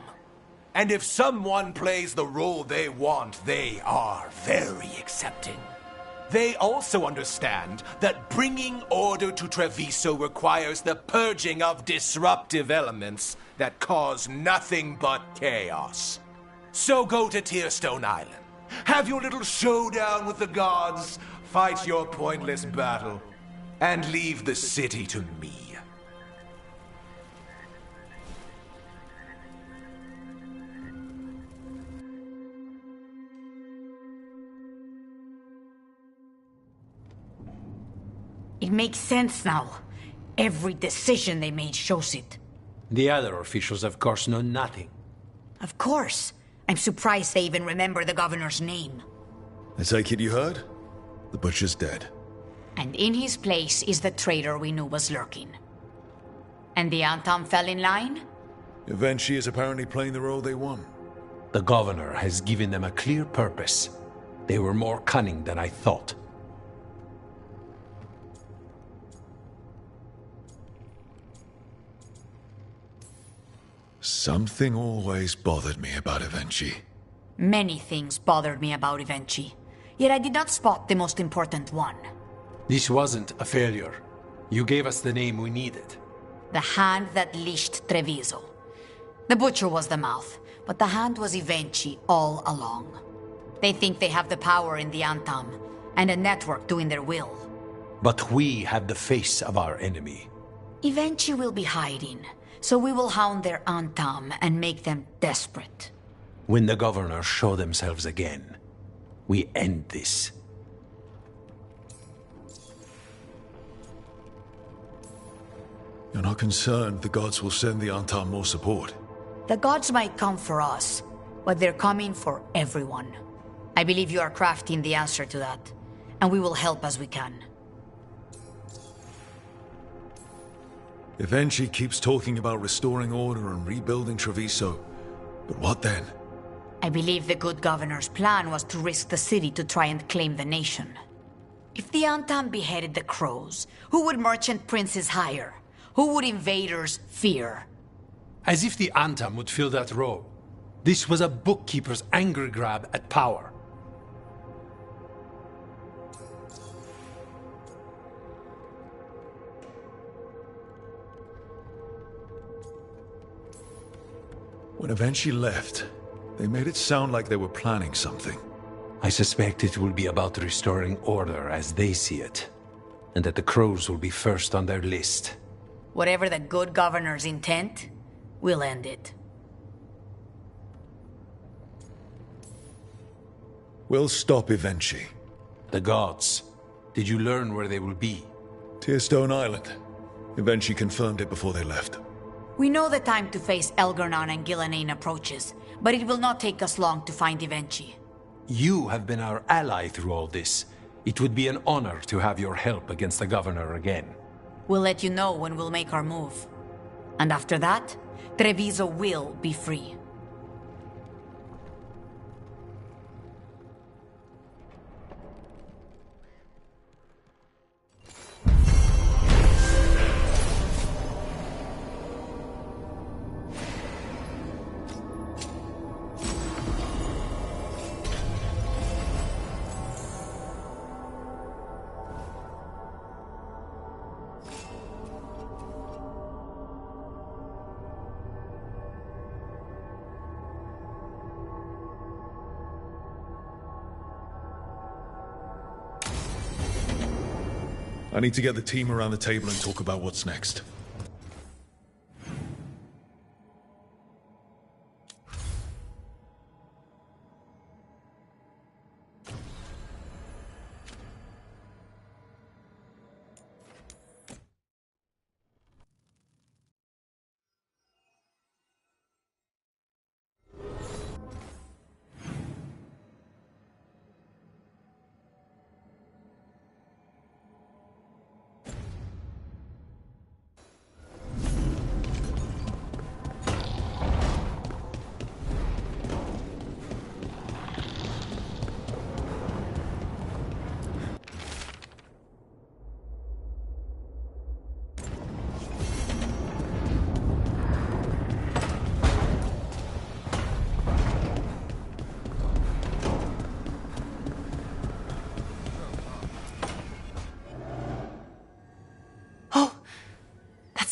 Speaker 21: And if someone plays the role they want, they are very accepting. They also understand that bringing order to Treviso requires the purging of disruptive elements that cause nothing but chaos. So go to Tearstone Island. Have your little showdown with the gods, fight your pointless battle, and leave the city to me.
Speaker 10: It makes sense now. Every decision they made shows it.
Speaker 8: The other officials, of course, know nothing.
Speaker 10: Of course. I'm surprised they even remember the governor's name.
Speaker 1: I take it you heard? The Butcher's dead.
Speaker 10: And in his place is the traitor we knew was lurking. And the Antam fell in line?
Speaker 1: Eventually is apparently playing the role they want.
Speaker 8: The governor has given them a clear purpose. They were more cunning than I thought.
Speaker 1: Something always bothered me about Evenchi.
Speaker 10: Many things bothered me about Evenchi. Yet I did not spot the most important one.
Speaker 8: This wasn't a failure. You gave us the name we needed.
Speaker 10: The hand that leashed Treviso. The Butcher was the mouth, but the hand was Evenchi all along. They think they have the power in the Antam, and a network doing their will.
Speaker 8: But we have the face of our enemy.
Speaker 10: Evenchi will be hiding, So we will hound their Antam and make them desperate.
Speaker 8: When the governors show themselves again, we end this.
Speaker 1: You're not concerned the gods will send the Antam more support?
Speaker 10: The gods might come for us, but they're coming for everyone. I believe you are crafting the answer to that, and we will help as we can.
Speaker 1: Evenchi keeps talking about restoring order and rebuilding Treviso. But what then?
Speaker 10: I believe the good governor's plan was to risk the city to try and claim the nation. If the Antam beheaded the crows, who would merchant princes hire? Who would invaders fear?
Speaker 8: As if the Antam would fill that role. This was a bookkeeper's angry grab at power.
Speaker 1: When Evenchi left, they made it sound like they were planning something.
Speaker 8: I suspect it will be about restoring order as they see it, and that the crows will be first on their list.
Speaker 10: Whatever the good governor's intent, we'll end it.
Speaker 1: We'll stop Evenchi.
Speaker 8: The gods. Did you learn where they will be?
Speaker 1: Tearstone Island. Evenchi confirmed it before they left.
Speaker 10: We know the time to face Elgarnon and Gillenane approaches, but it will not take us long to find Evenchi.
Speaker 8: You have been our ally through all this. It would be an honor to have your help against the governor again.
Speaker 10: We'll let you know when we'll make our move. And after that, Treviso will be free.
Speaker 1: I need to get the team around the table and talk about what's next.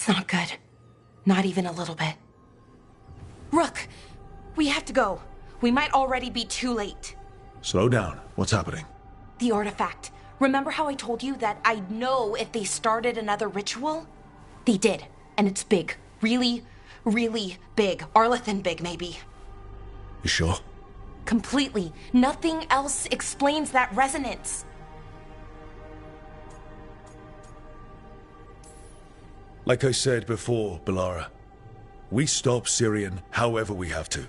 Speaker 16: Not good. Not even a little bit. Rook, we have to go. We might already be too late.
Speaker 1: Slow down. What's happening?
Speaker 16: The artifact. Remember how I told you that I'd know if they started another ritual? They did, and it's big. Really, really big. Arlethan big, maybe.
Speaker 1: You sure?
Speaker 16: Completely. Nothing else explains that resonance.
Speaker 1: Like I said before, Belara, we stop Syrian however we have to.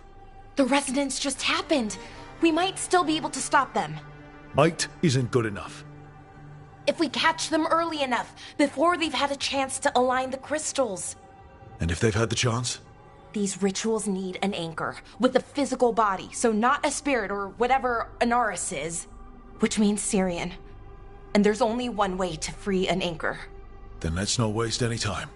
Speaker 16: The resonance just happened. We might still be able to stop them.
Speaker 1: Might isn't good enough.
Speaker 16: If we catch them early enough, before they've had a chance to align the crystals.
Speaker 1: And if they've had the chance?
Speaker 16: These rituals need an anchor, with a physical body, so not a spirit or whatever Anaris is, which means Syrian. And there's only one way to free an anchor.
Speaker 1: Then let's not waste any time.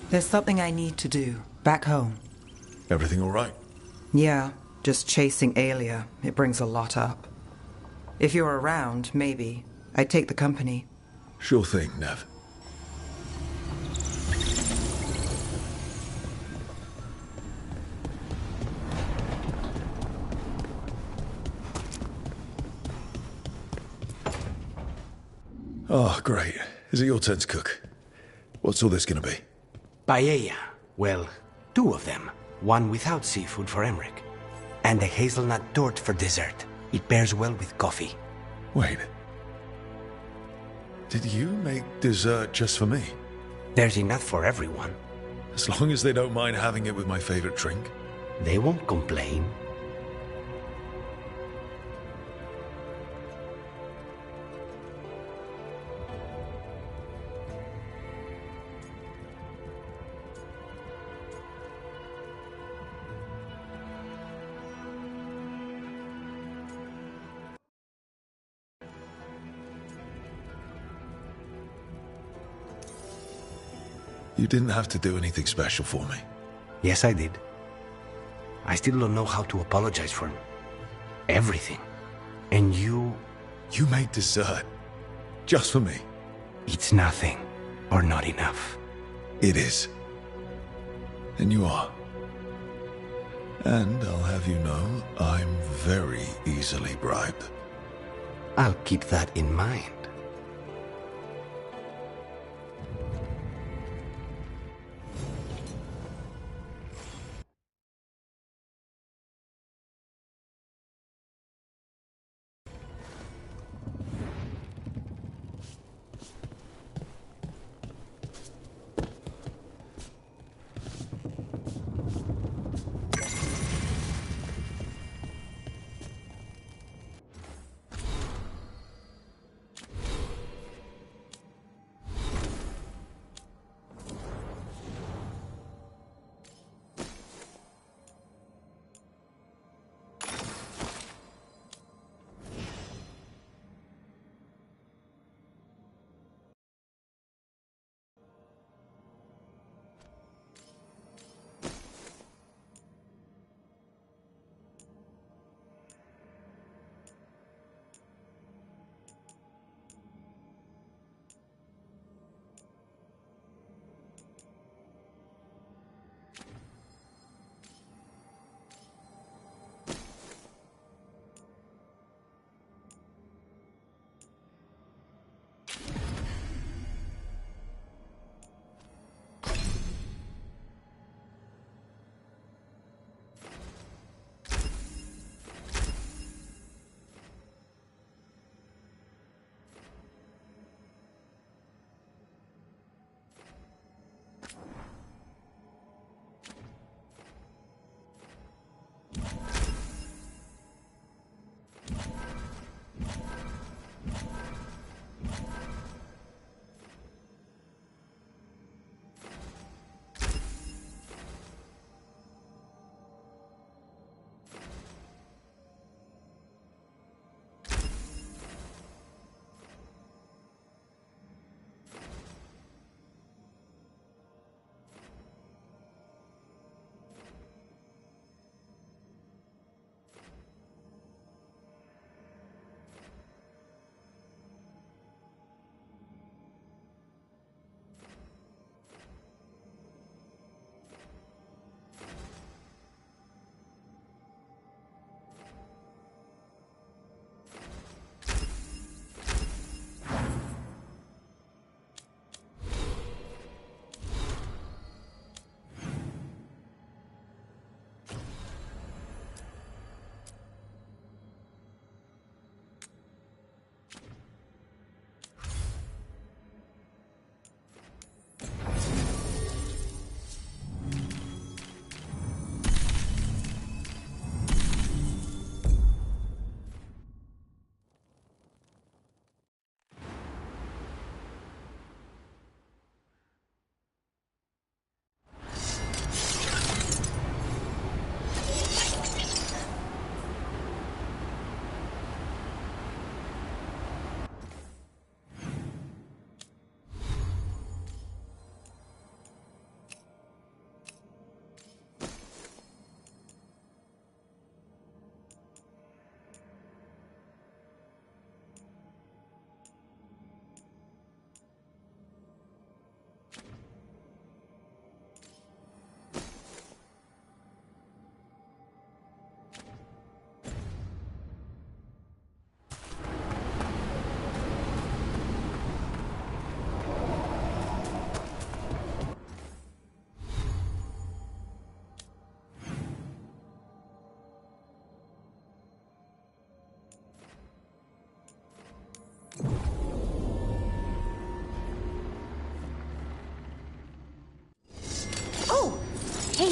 Speaker 2: There's something I need to do, back home.
Speaker 1: Everything all right?
Speaker 2: Yeah, just chasing Aelia. It brings a lot up. If you're around, maybe. I'd take the company.
Speaker 1: Sure thing, Nev. Oh, great. Is it your turn to cook? What's all this gonna be?
Speaker 9: Paella. Well, 2 of them. One without seafood for Emmerich. And a hazelnut torte for dessert. It pairs well with coffee.
Speaker 1: Wait. Did you make dessert just for me?
Speaker 9: There's enough for everyone.
Speaker 1: As long as they don't mind having it with my favorite drink.
Speaker 9: They won't complain.
Speaker 1: You didn't have to do anything special for me.
Speaker 9: Yes, I did. I still don't know how to apologize for everything. And you...
Speaker 1: You made dessert. Just for me.
Speaker 9: It's nothing. Or not enough.
Speaker 1: It is. And you are. And I'll have you know, I'm very easily bribed.
Speaker 9: I'll keep that in mind.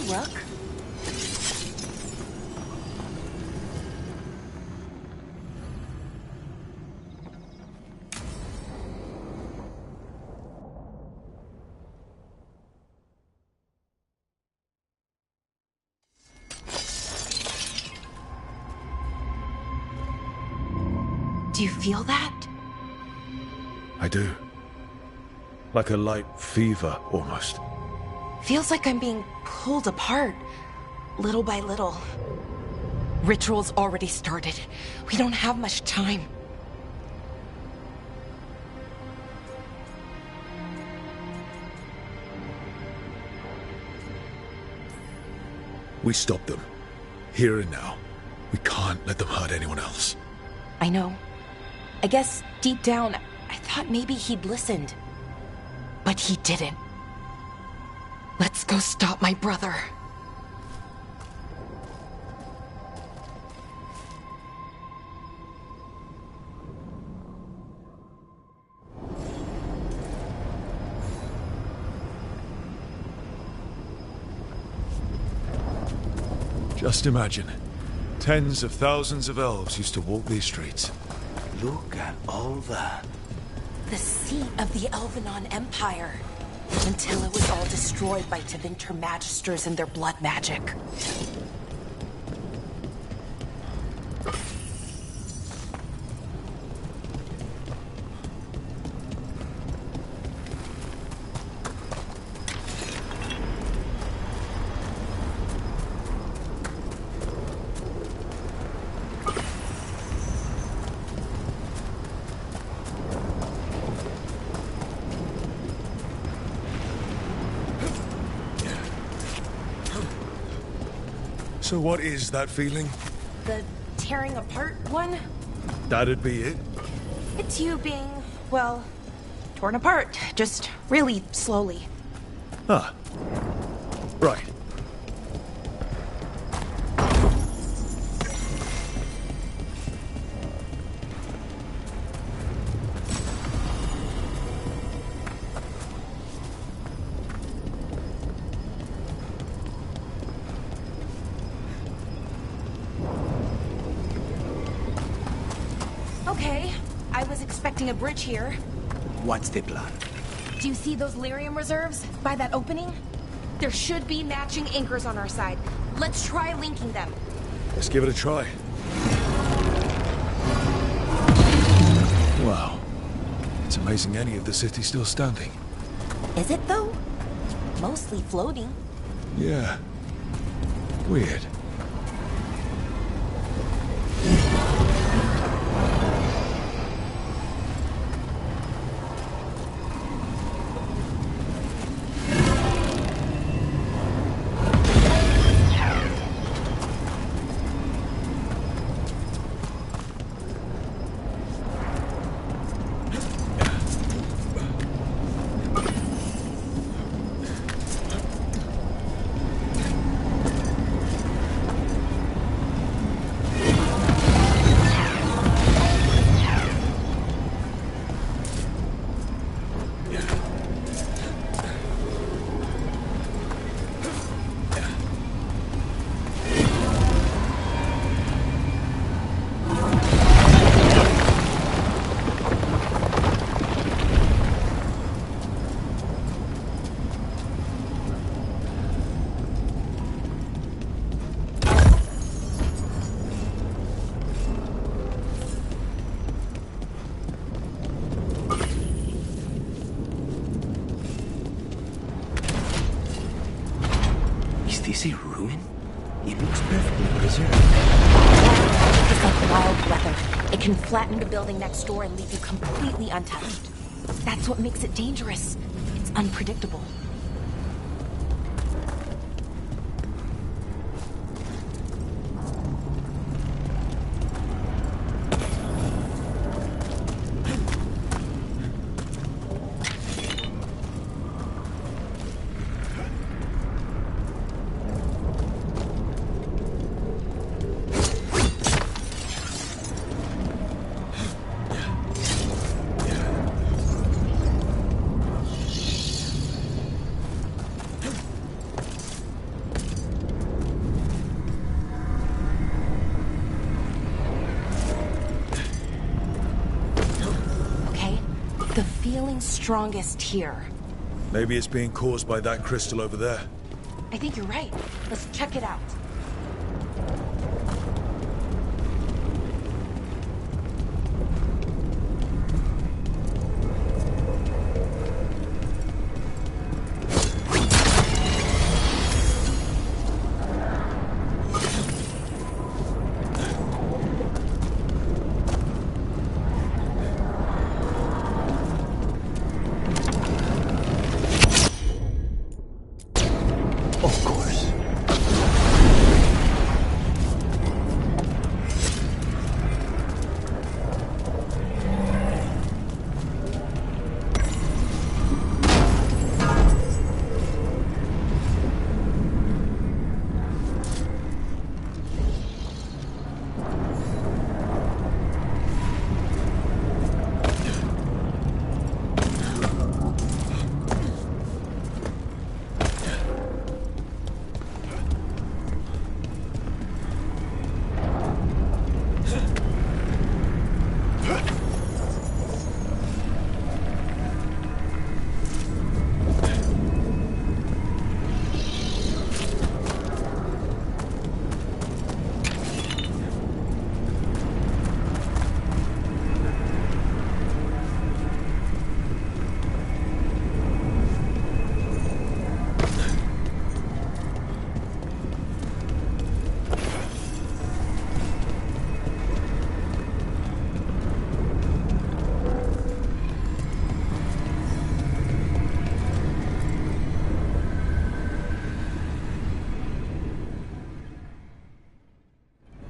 Speaker 16: Rook. Do you feel that?
Speaker 1: I do. Like a light fever, almost.
Speaker 16: Feels like I'm being pulled apart, little by little. Ritual's already started. We don't have much time.
Speaker 1: We stop them. Here and now. We can't let them hurt anyone else.
Speaker 16: I know. I guess deep down, I thought maybe he'd listened. But he didn't. Let's go stop my brother.
Speaker 1: Just imagine. Tens of thousands of elves used to walk these streets.
Speaker 15: Look at all that.
Speaker 16: The seat of the Elvenon Empire. Until it was all destroyed by Tevinter Magisters and their blood magic.
Speaker 1: So what is that feeling?
Speaker 16: The tearing apart one?
Speaker 1: That'd be it?
Speaker 16: It's you being, well, torn apart. Just really slowly.
Speaker 1: Ah. Right.
Speaker 16: Okay, I was expecting a bridge here.
Speaker 15: What's the plan?
Speaker 16: Do you see those lyrium reserves by that opening? There should be matching anchors on our side. Let's try linking them.
Speaker 1: Let's give it a try. Wow. It's amazing any of the city's still standing.
Speaker 16: Is it though? Mostly floating.
Speaker 1: Yeah. Weird.
Speaker 9: Is this a ruin? It looks perfectly preserved.
Speaker 16: It's like wild weather. It can flatten the building next door and leave you completely untouched. That's what makes it dangerous. It's unpredictable. feeling strongest here?
Speaker 1: Maybe it's being caused by that crystal over there.
Speaker 16: I think you're right. Let's check it out.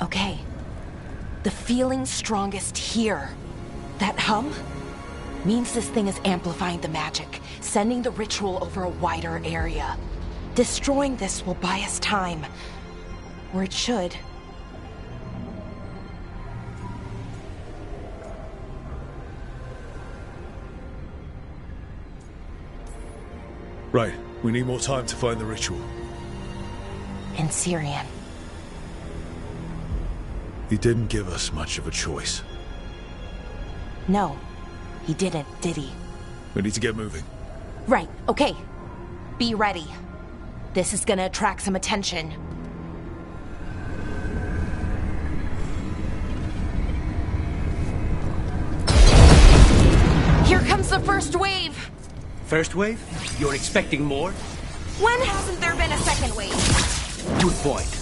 Speaker 16: Okay. The feeling strongest here. That hum means this thing is amplifying the magic, sending the ritual over a wider area. Destroying this will buy us time. Or it should.
Speaker 1: Right. We need more time to find the ritual.
Speaker 16: In Syrian.
Speaker 1: He didn't give us much of a choice.
Speaker 16: No, he didn't, did he?
Speaker 1: We need to get moving.
Speaker 16: Right, okay. Be ready. This is gonna attract some attention. Here comes the first wave!
Speaker 9: First wave? You're expecting more?
Speaker 16: When hasn't there been a second wave?
Speaker 9: Good point.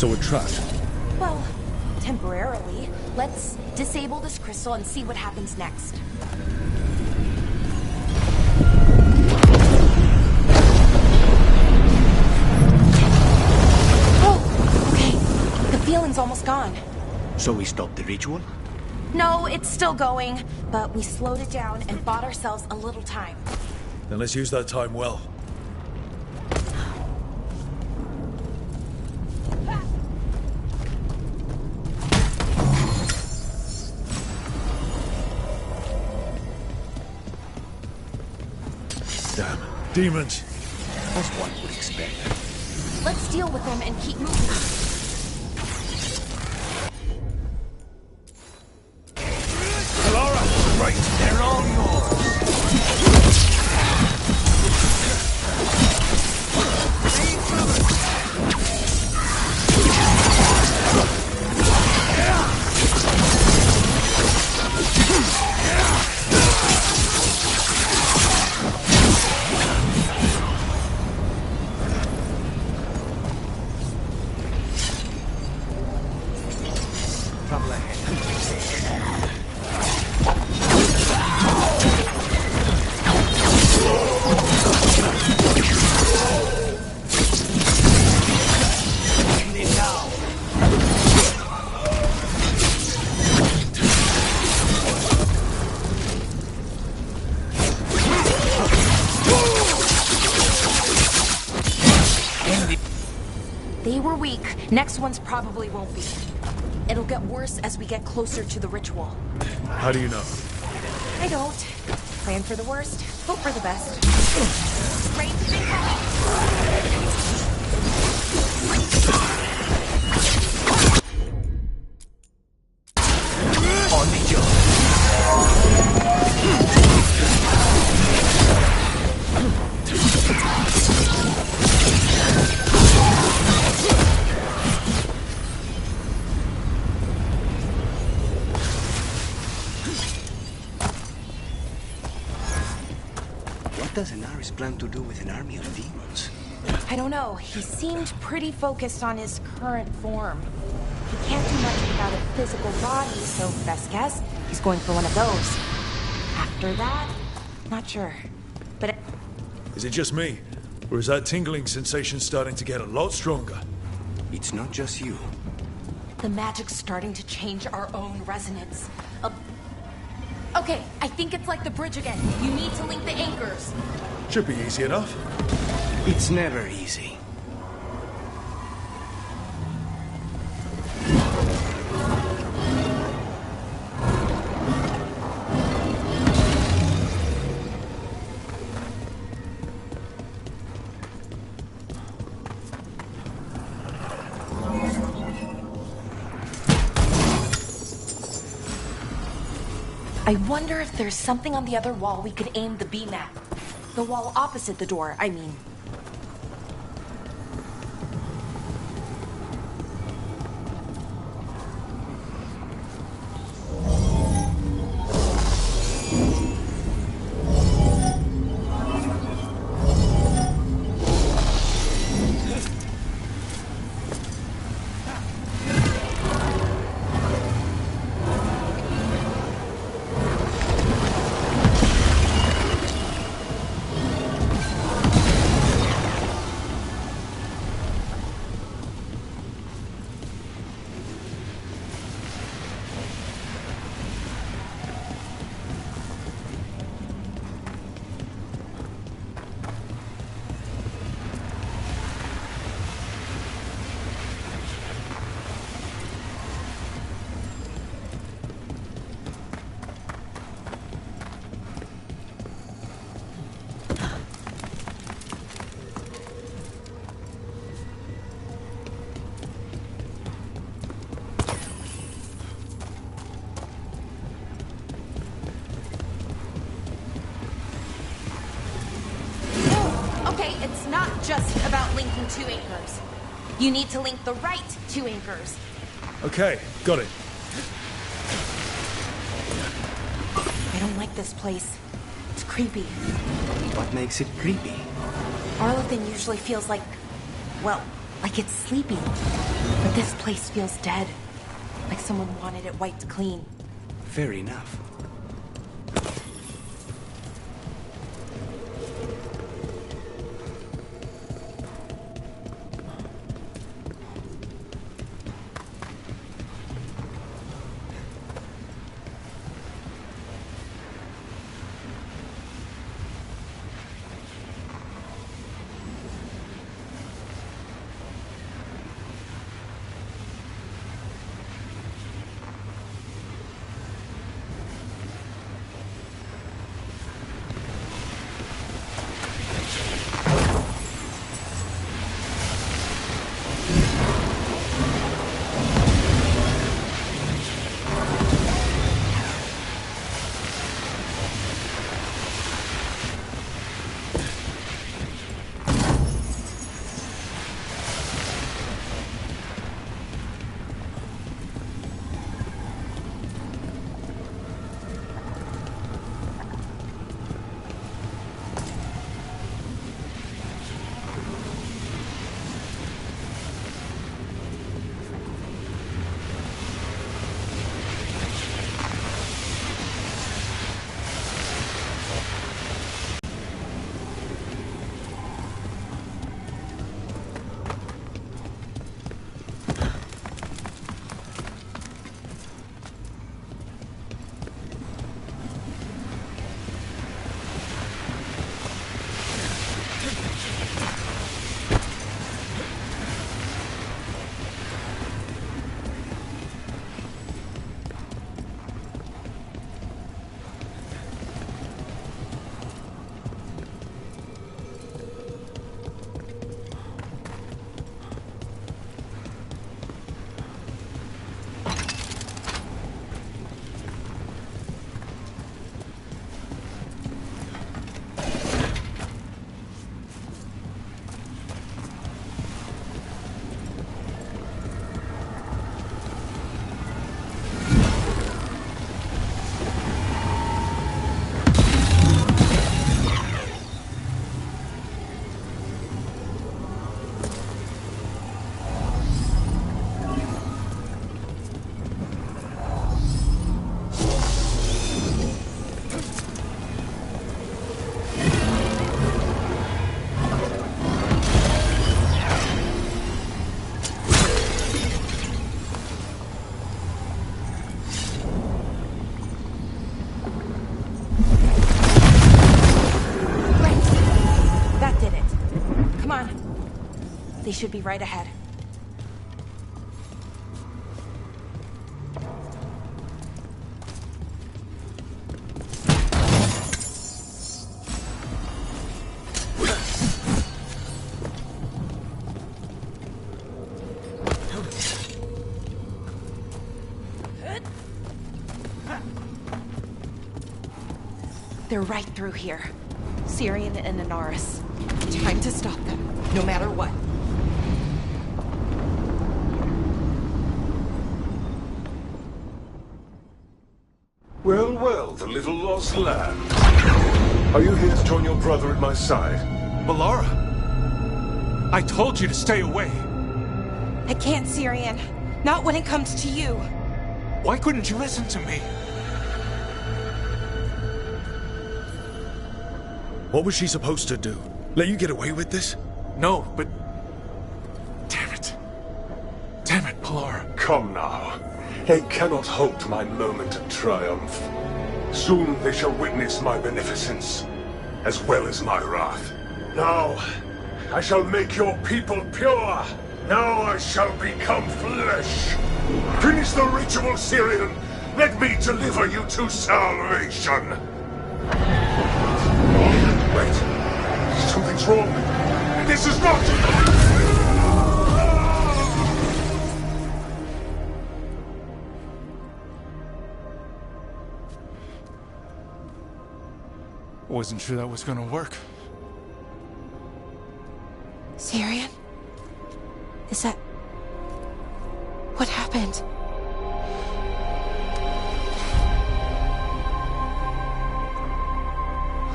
Speaker 1: So we're trapped.
Speaker 3: Well, temporarily. Let's disable this crystal and see what happens next. Oh, okay. The feeling's almost gone.
Speaker 9: So we stopped the ritual?
Speaker 3: No, it's still going, but we slowed it down and bought ourselves a little time.
Speaker 1: Then let's use that time well. Damn. Demons.
Speaker 9: As one would expect.
Speaker 3: Let's deal with them and keep moving.
Speaker 12: Right, they're all yours.
Speaker 3: They were weak. Next ones probably won't be. It'll get worse as we get closer to the ritual.
Speaker 1: How do you know?
Speaker 3: I don't. Plan for the worst, hope for the best. Ready to think
Speaker 9: On the job. What does Inaris plan to do with an army of demons?
Speaker 3: I don't know. He seemed pretty focused on his current form. He can't do much without a physical body, so best guess, he's going for one of those. After that, not sure. But
Speaker 1: Is it just me? Or is that tingling sensation starting to get a lot stronger?
Speaker 9: It's not just you.
Speaker 3: the magic's starting to change our own resonance. Okay, I think it's like the bridge again. You need to link the anchors.
Speaker 1: Should be easy enough.
Speaker 9: It's never easy.
Speaker 3: I wonder if there's something on the other wall we could aim the beam at. The wall opposite the door, I mean. it's not just about linking two anchors. You need to link the right two anchors.
Speaker 1: Okay, got it.
Speaker 3: I don't like this place. It's creepy.
Speaker 9: What makes it creepy?
Speaker 3: Arlington usually feels like, well, like it's sleeping. But this place feels dead. Like someone wanted it wiped clean.
Speaker 9: Fair enough.
Speaker 3: They should be right ahead. They're right through here. Syrian and Anaris. Time to stop them, no matter what.
Speaker 6: Well, well, the little lost lamb. Are you here to join your brother at my side?
Speaker 12: Melara! I told you to stay away!
Speaker 3: I can't, Syrian. Not when it comes to you.
Speaker 12: Why couldn't you listen to me?
Speaker 1: What was she supposed to do? Let you get away with this?
Speaker 12: No, but... Damn it. Damn it, Melara.
Speaker 6: Come now. They cannot halt my moment of triumph. Soon they shall witness my beneficence, as well as my wrath. Now, I shall make your people pure. Now I shall become flesh. Finish the ritual, Syrian. Let me deliver you to salvation. Wait. Something's wrong. This is not...
Speaker 12: Wasn't sure that was gonna work.
Speaker 3: Syrian? Is that... what happened?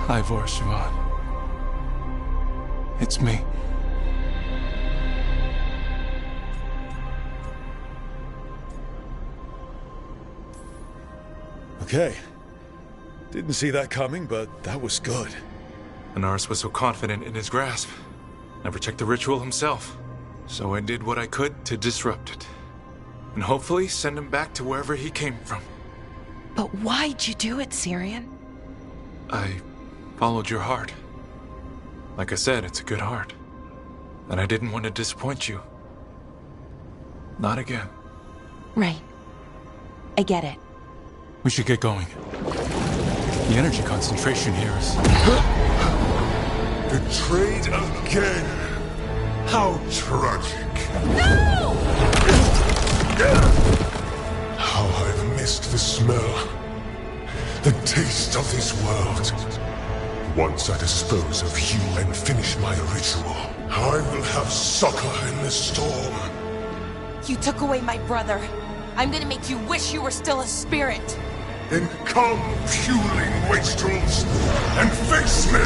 Speaker 4: Ivor Siobhan. It's me.
Speaker 1: Okay. Didn't see that coming, but that was good.
Speaker 4: Anaris was so confident in his grasp. Never checked the ritual himself. So I did what I could to disrupt it. And hopefully send him back to wherever he came from.
Speaker 16: But why'd you do it, Syrian?
Speaker 4: I followed your heart. Like I said, it's a good heart. And I didn't want to disappoint you. Not again.
Speaker 16: Right. I get it.
Speaker 4: We should get going. The energy concentration here is...
Speaker 6: Betrayed again! How tragic!
Speaker 3: No!
Speaker 6: How I've missed the smell, the taste of this world. Once I dispose of you and finish my ritual, I will have succor in the storm.
Speaker 3: You took away my brother. I'm gonna make you wish you were still a spirit.
Speaker 6: Then come, puling wastrels, and face me!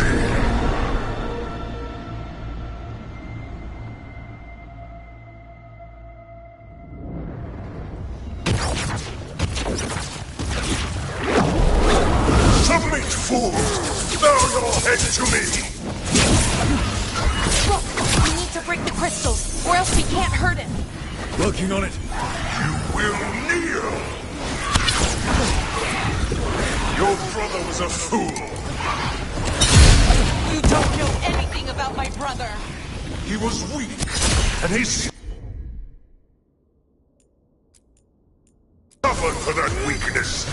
Speaker 6: Submit, fools! Bow your head to me!
Speaker 3: Look, we need to break the crystals, or else we can't hurt him.
Speaker 1: Working on it.
Speaker 6: You will kneel! Your brother was a fool.
Speaker 3: You don't know anything about my brother.
Speaker 6: He was weak, and he suffered for that weakness.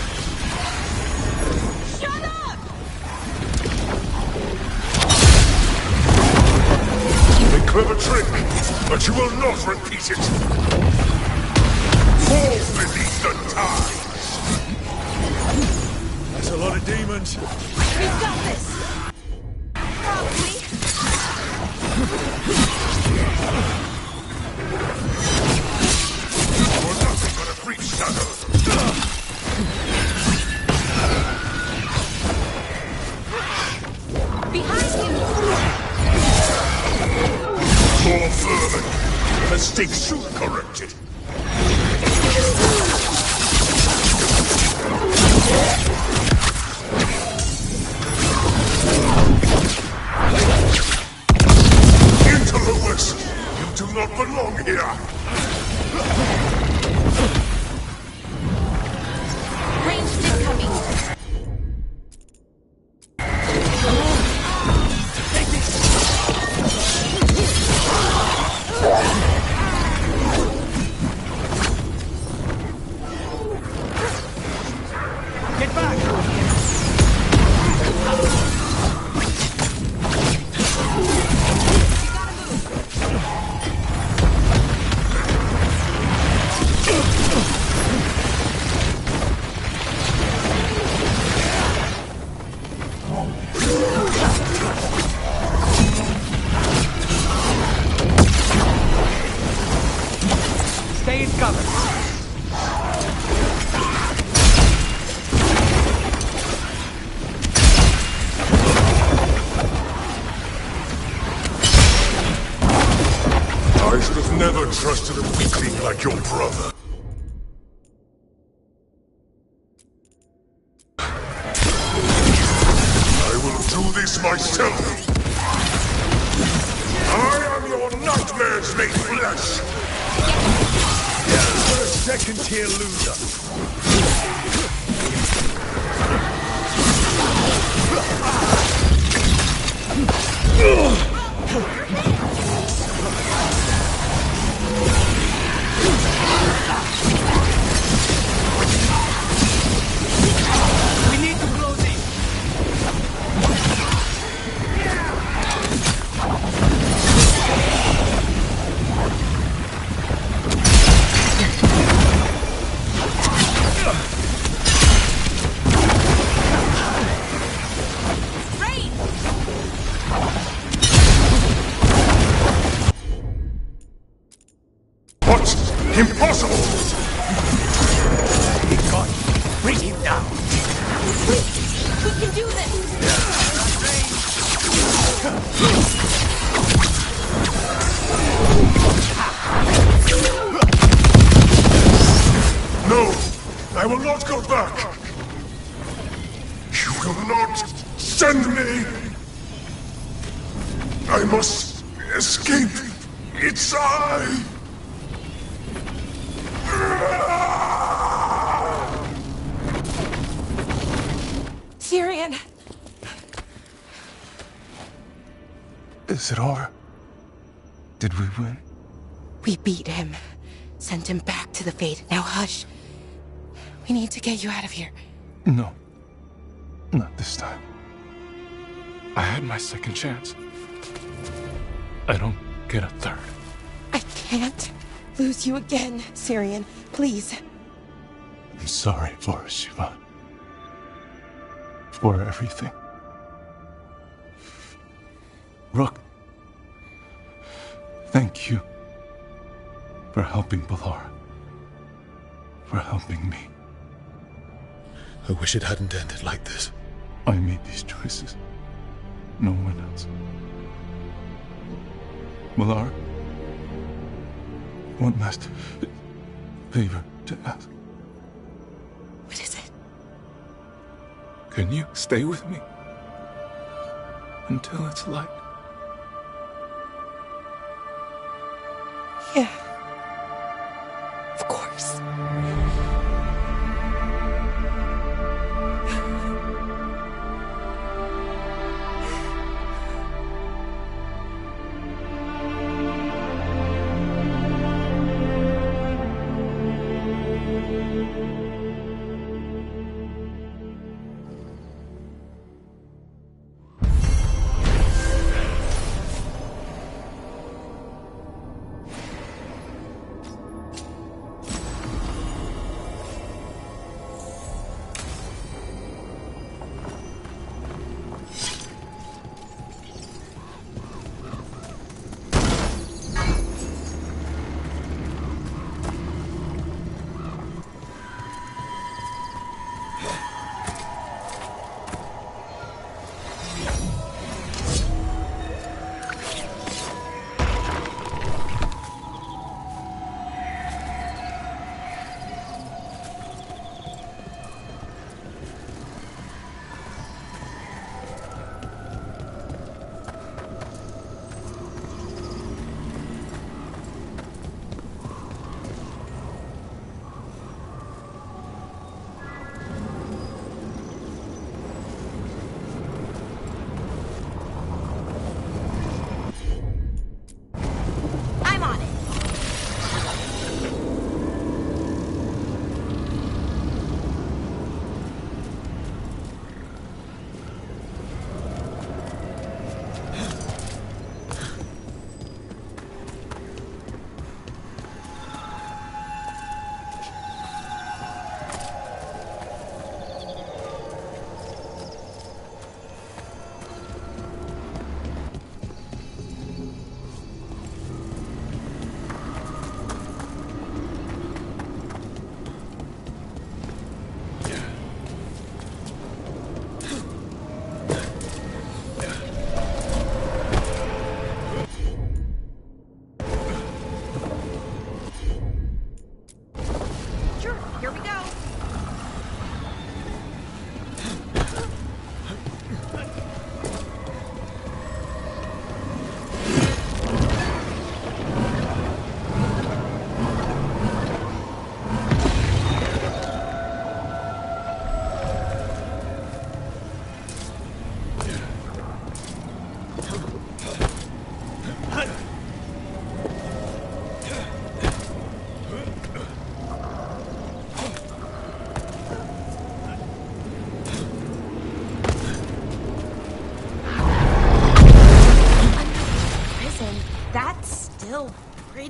Speaker 3: Shut up!
Speaker 6: A clever trick, but you will not repeat it. Fall beneath the tide.
Speaker 1: That's a lot of demons.
Speaker 3: We've got this. Probably.
Speaker 6: You're nothing but a brief shadow.
Speaker 3: Behind you!
Speaker 6: More fervent. Mistake soon corrected. Interlopers! You do not belong here!
Speaker 3: Ranged incoming.
Speaker 17: Get back! Stay in cover.
Speaker 6: I should have never trusted a weakling like your brother. I will do this myself. I am your nightmares made flesh.
Speaker 1: You're a second-tier loser.
Speaker 17: We need to close in.
Speaker 3: Rain!
Speaker 6: Impossible!
Speaker 9: He got you. Bring him down.
Speaker 3: We can do this!
Speaker 6: No! I will not go back! You will not send me! I must escape! It's I!
Speaker 3: Tyrion!
Speaker 6: Is it over? Did we win?
Speaker 3: We beat him. Sent him back to the Fate. Now hush. We need to get you out of here.
Speaker 6: No. Not this time. I had my second chance. I don't get a third.
Speaker 3: I can't lose you again, Tyrion. Please.
Speaker 6: I'm sorry for Siobhan. For everything. Rook. Thank you. For helping Balara. For helping me.
Speaker 1: I wish it hadn't ended like this.
Speaker 6: I made these choices. No one else. Balara. One last favor to ask.
Speaker 3: What is it?
Speaker 6: Can you stay with me? Until it's light?
Speaker 3: Yeah. Of course.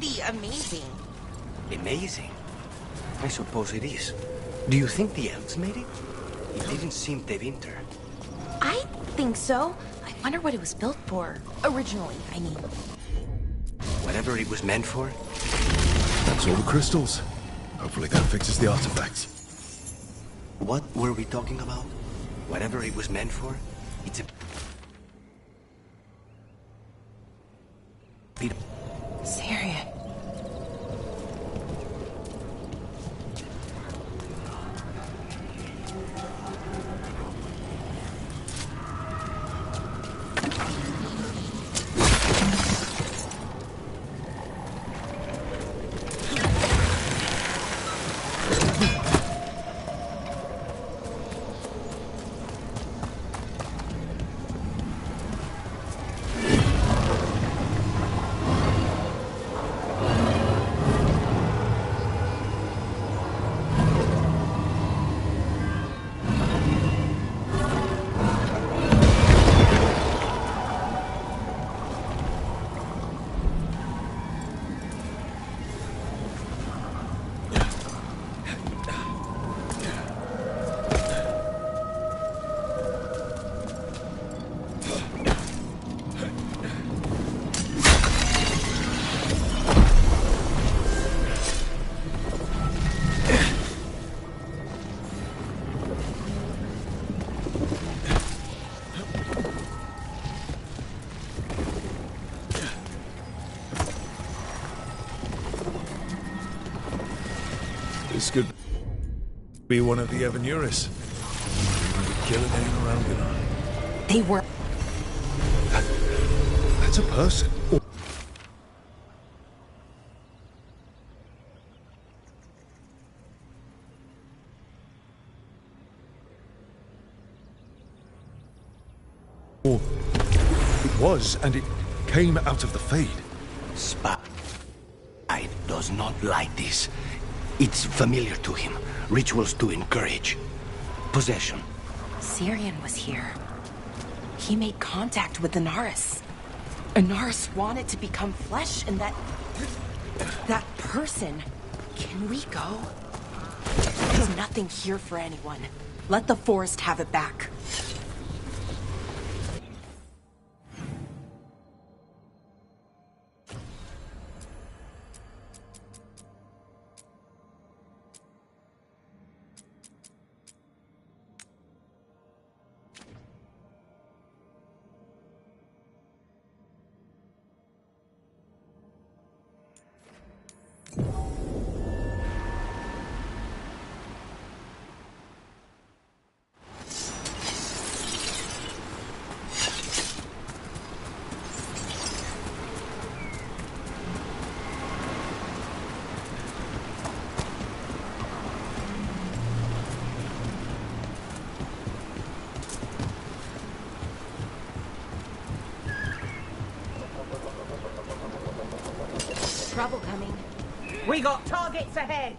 Speaker 17: pretty amazing.
Speaker 9: Amazing? I suppose it is. Do you think the elves made it? It didn't seem Tevinter.
Speaker 3: I think so. I wonder what it was built for. Originally, I mean.
Speaker 9: Whatever it was meant for,
Speaker 1: That's all the crystals. Hopefully that fixes the artifacts.
Speaker 9: What were we talking about? Whatever it was meant for, it's a...
Speaker 16: Syrian.
Speaker 1: This could be one of the Evanuris. Killing anyone around Ganon.
Speaker 16: They were...
Speaker 1: That's a person. Or it was, and it came out of the Fade.
Speaker 9: Spy does not like this. It's familiar to him. Rituals to encourage. Possession.
Speaker 3: Syrian was here. He made contact with Inaris. Inaris wanted to become flesh, and that person... Can we go? There's nothing here for anyone. Let the forest have it back. Trouble coming.
Speaker 17: We got targets ahead!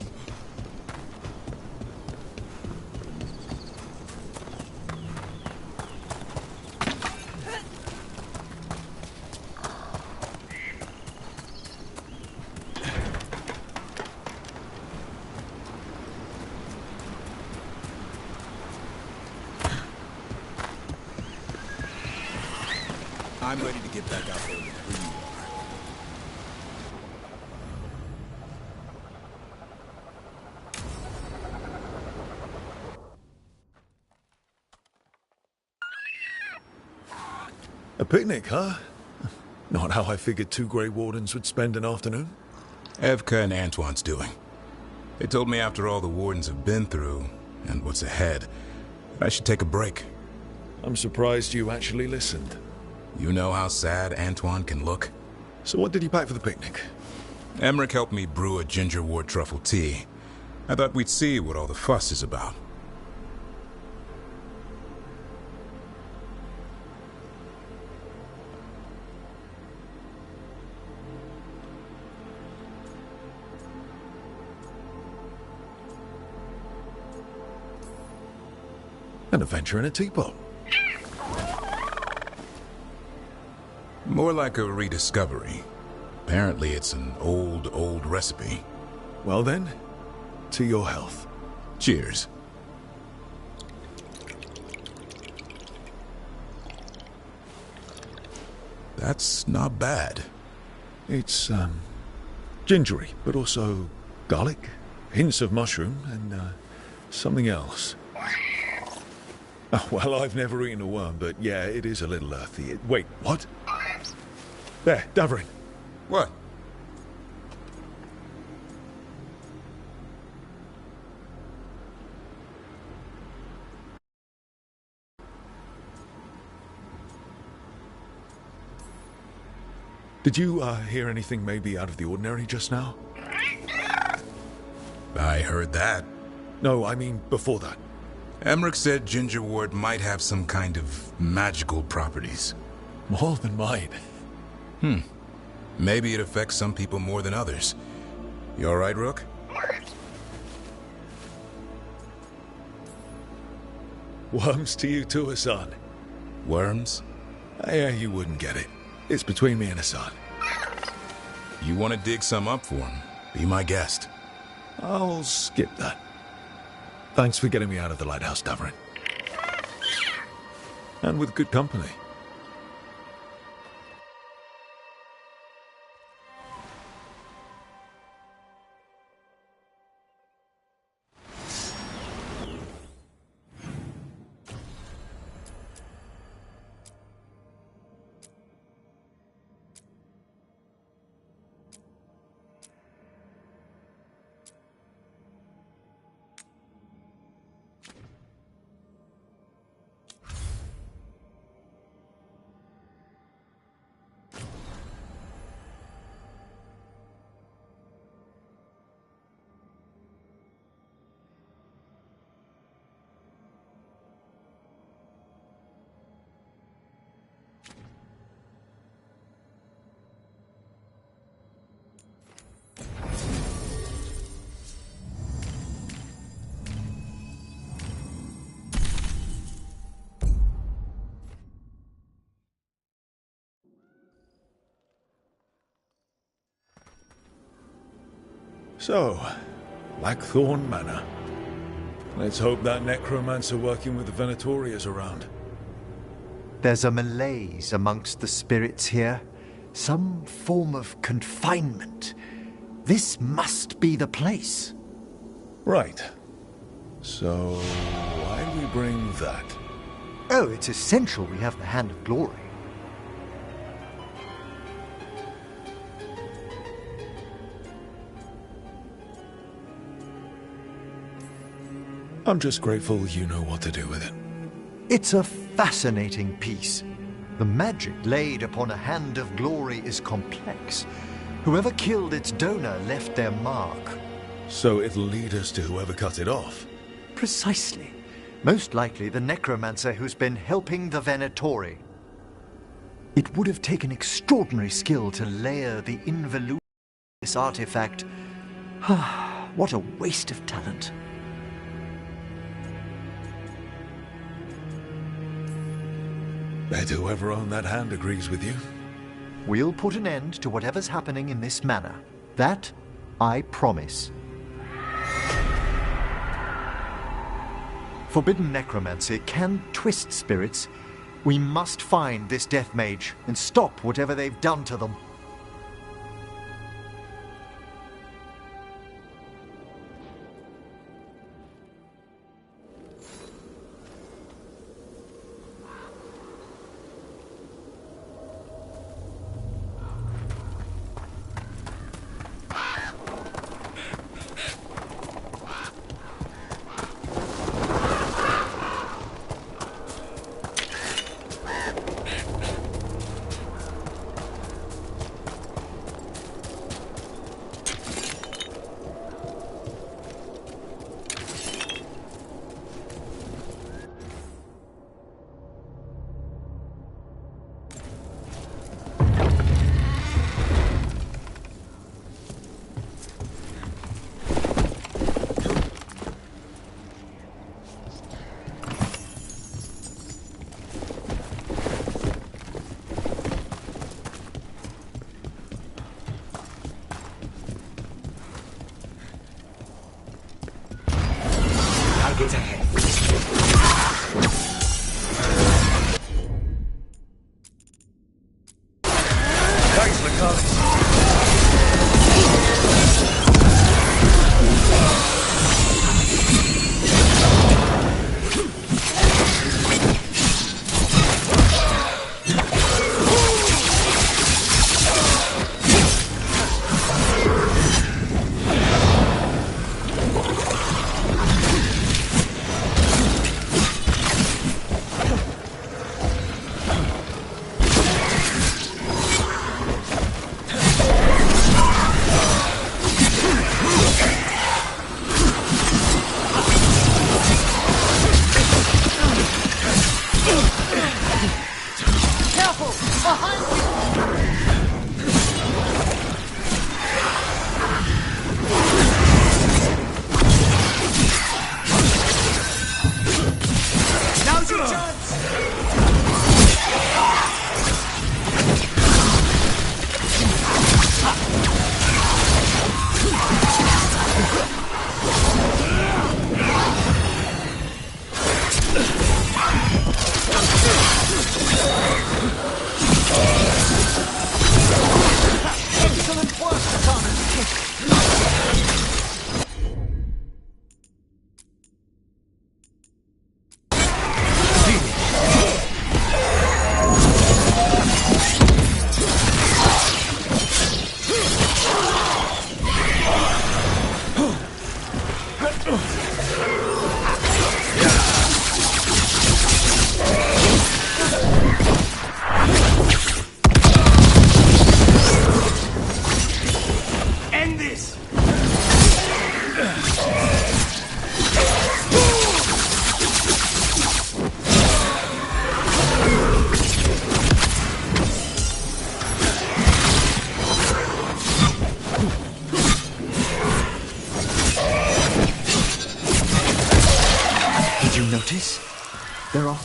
Speaker 13: I'm ready to get back out there where you are.
Speaker 1: A picnic, huh? Not how I figured two Grey Wardens would spend an afternoon.
Speaker 13: Evka and Antoine's doing. They told me after all the Wardens have been through, and what's ahead, that I should take a break.
Speaker 1: I'm surprised you actually listened.
Speaker 13: You know how sad Antoine can look?
Speaker 1: So what did you pack for the picnic?
Speaker 13: Emmerich helped me brew a ginger wort truffle tea. I thought we'd see what all the fuss is about.
Speaker 1: An adventure in a teapot.
Speaker 13: More like a rediscovery. Apparently it's an old recipe.
Speaker 1: Well then, to your health.
Speaker 13: Cheers. That's not bad.
Speaker 1: It's Gingery, but also garlic, hints of mushroom, and something else. Oh, well, I've never eaten a worm, but yeah, it is a little earthy. Wait, what? There, Davorin.
Speaker 13: What?
Speaker 1: Did you hear anything maybe out of the ordinary just now?
Speaker 13: I heard that.
Speaker 1: No, I mean before that.
Speaker 13: Emmerich said ginger wort might have some kind of magical properties.
Speaker 1: More than mine.
Speaker 13: Maybe it affects some people more than others. You all right, Rook?
Speaker 1: Worms to you too, Hassan.
Speaker 13: Worms?
Speaker 1: Yeah, you wouldn't get it. It's between me and Hassan.
Speaker 13: You want to dig some up for him? Be my guest.
Speaker 1: I'll skip that. Thanks for getting me out of the lighthouse, Davorin. And with good company. So, Blackthorn Manor. Let's hope that necromancer working with the Venatori is around.
Speaker 14: There's a malaise amongst the spirits here. Some form of confinement. This must be the place.
Speaker 1: Right. So, why do we bring that?
Speaker 14: Oh, it's essential we have the Hand of Glory.
Speaker 1: I'm just grateful you know what to do with it.
Speaker 14: It's a fascinating piece. The magic laid upon a Hand of Glory is complex. Whoever killed its donor left their mark.
Speaker 1: So it'll lead us to whoever cut it off?
Speaker 14: Precisely. Most likely the necromancer who's been helping the Venatori. It would have taken extraordinary skill to layer the involution of this artifact. What a waste of talent.
Speaker 1: Bet whoever owned that hand agrees with you.
Speaker 14: We'll put an end to whatever's happening in this manor. That, I promise. Forbidden necromancy can twist spirits. We must find this death mage and stop whatever they've done to them.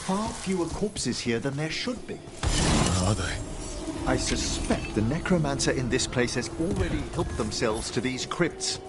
Speaker 14: far fewer corpses here than there should be.
Speaker 1: Where are they?
Speaker 14: I suspect the necromancer in this place has already helped themselves to these crypts.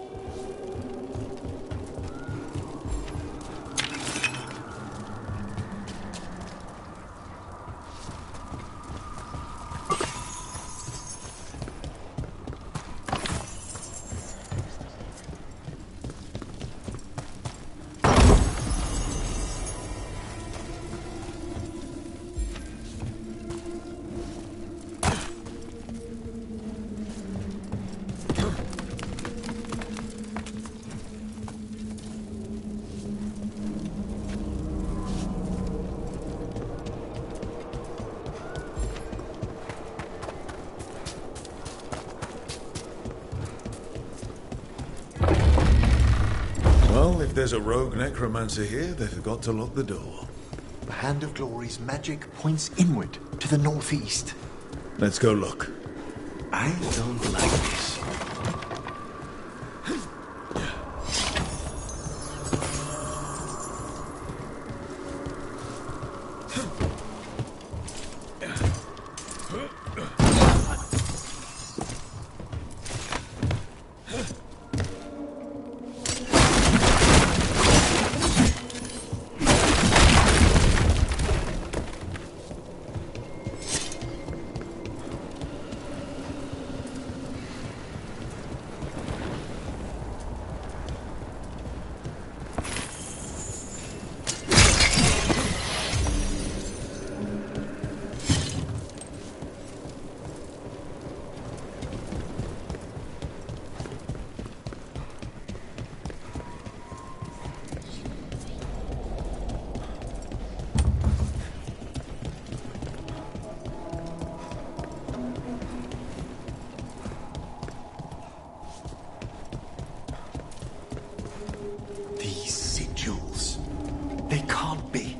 Speaker 1: Well, if there's a rogue necromancer here, they forgot to lock the door.
Speaker 14: The Hand of Glory's magic points inward, to the northeast.
Speaker 1: Let's go look.
Speaker 15: I don't like this.
Speaker 14: They can't be.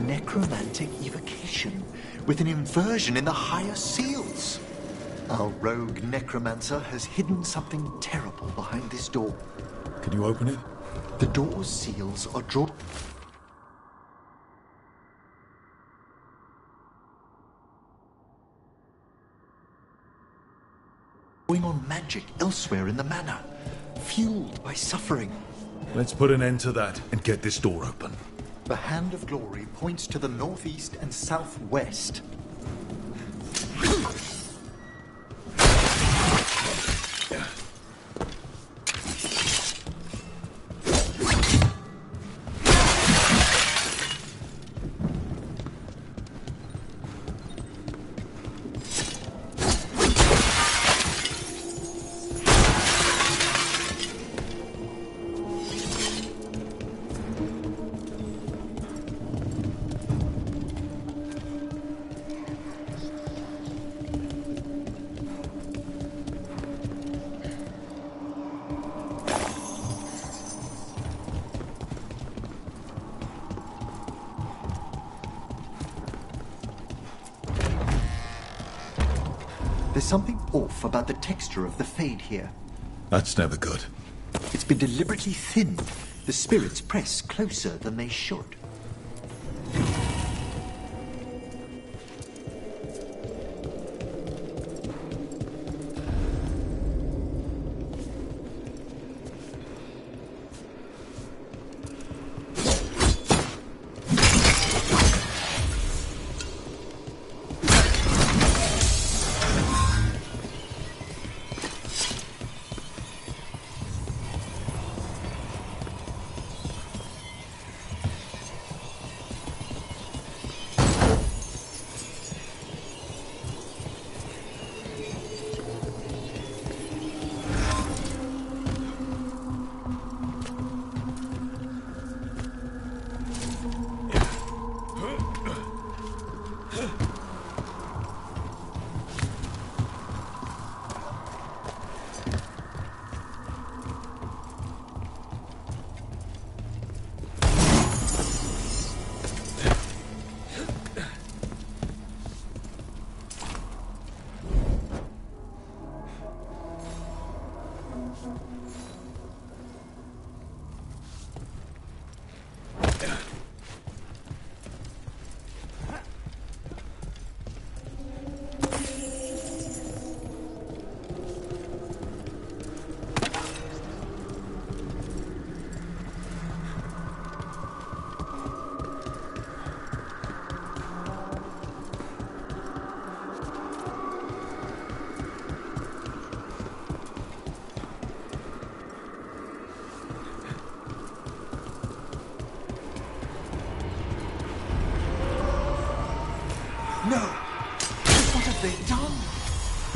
Speaker 14: Necromantic evocation, with an inversion in the higher seals. Our rogue necromancer has hidden something terrible behind this door.
Speaker 1: Can you open it?
Speaker 14: The door's seals are drawn. Going on magic elsewhere in the manor, fueled by suffering.
Speaker 1: Let's put an end to that and get this door open.
Speaker 14: The Hand of Glory points to the northeast and southwest. There's something off about the texture of the fade here.
Speaker 1: That's never good.
Speaker 14: It's been deliberately thinned. The spirits press closer than they should.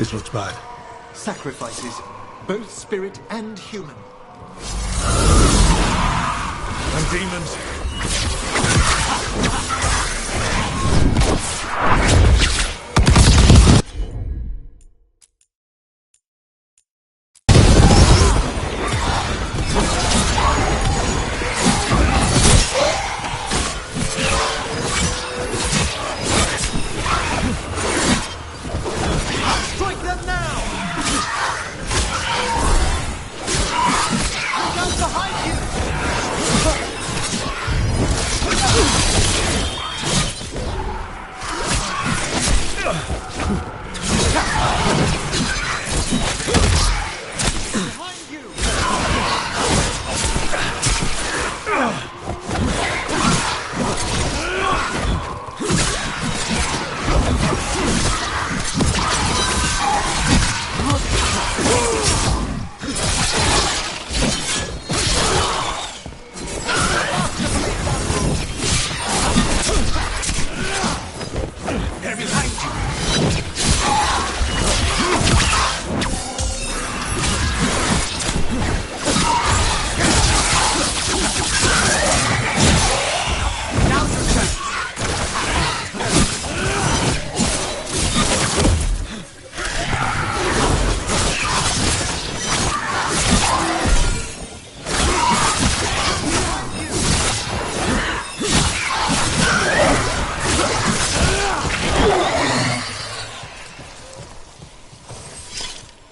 Speaker 1: This looks bad.
Speaker 14: Sacrifices, both spirit and human.
Speaker 1: And demons.
Speaker 14: Strike them now! Look out behind you!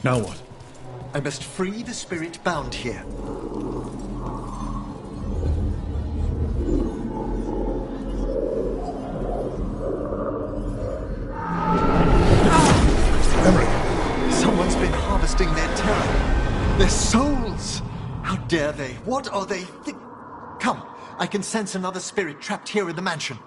Speaker 1: Now what?
Speaker 14: I must free the spirit bound here. Someone's been harvesting their terror. Their souls! How dare they? What are they Come, I can sense another spirit trapped here in the mansion.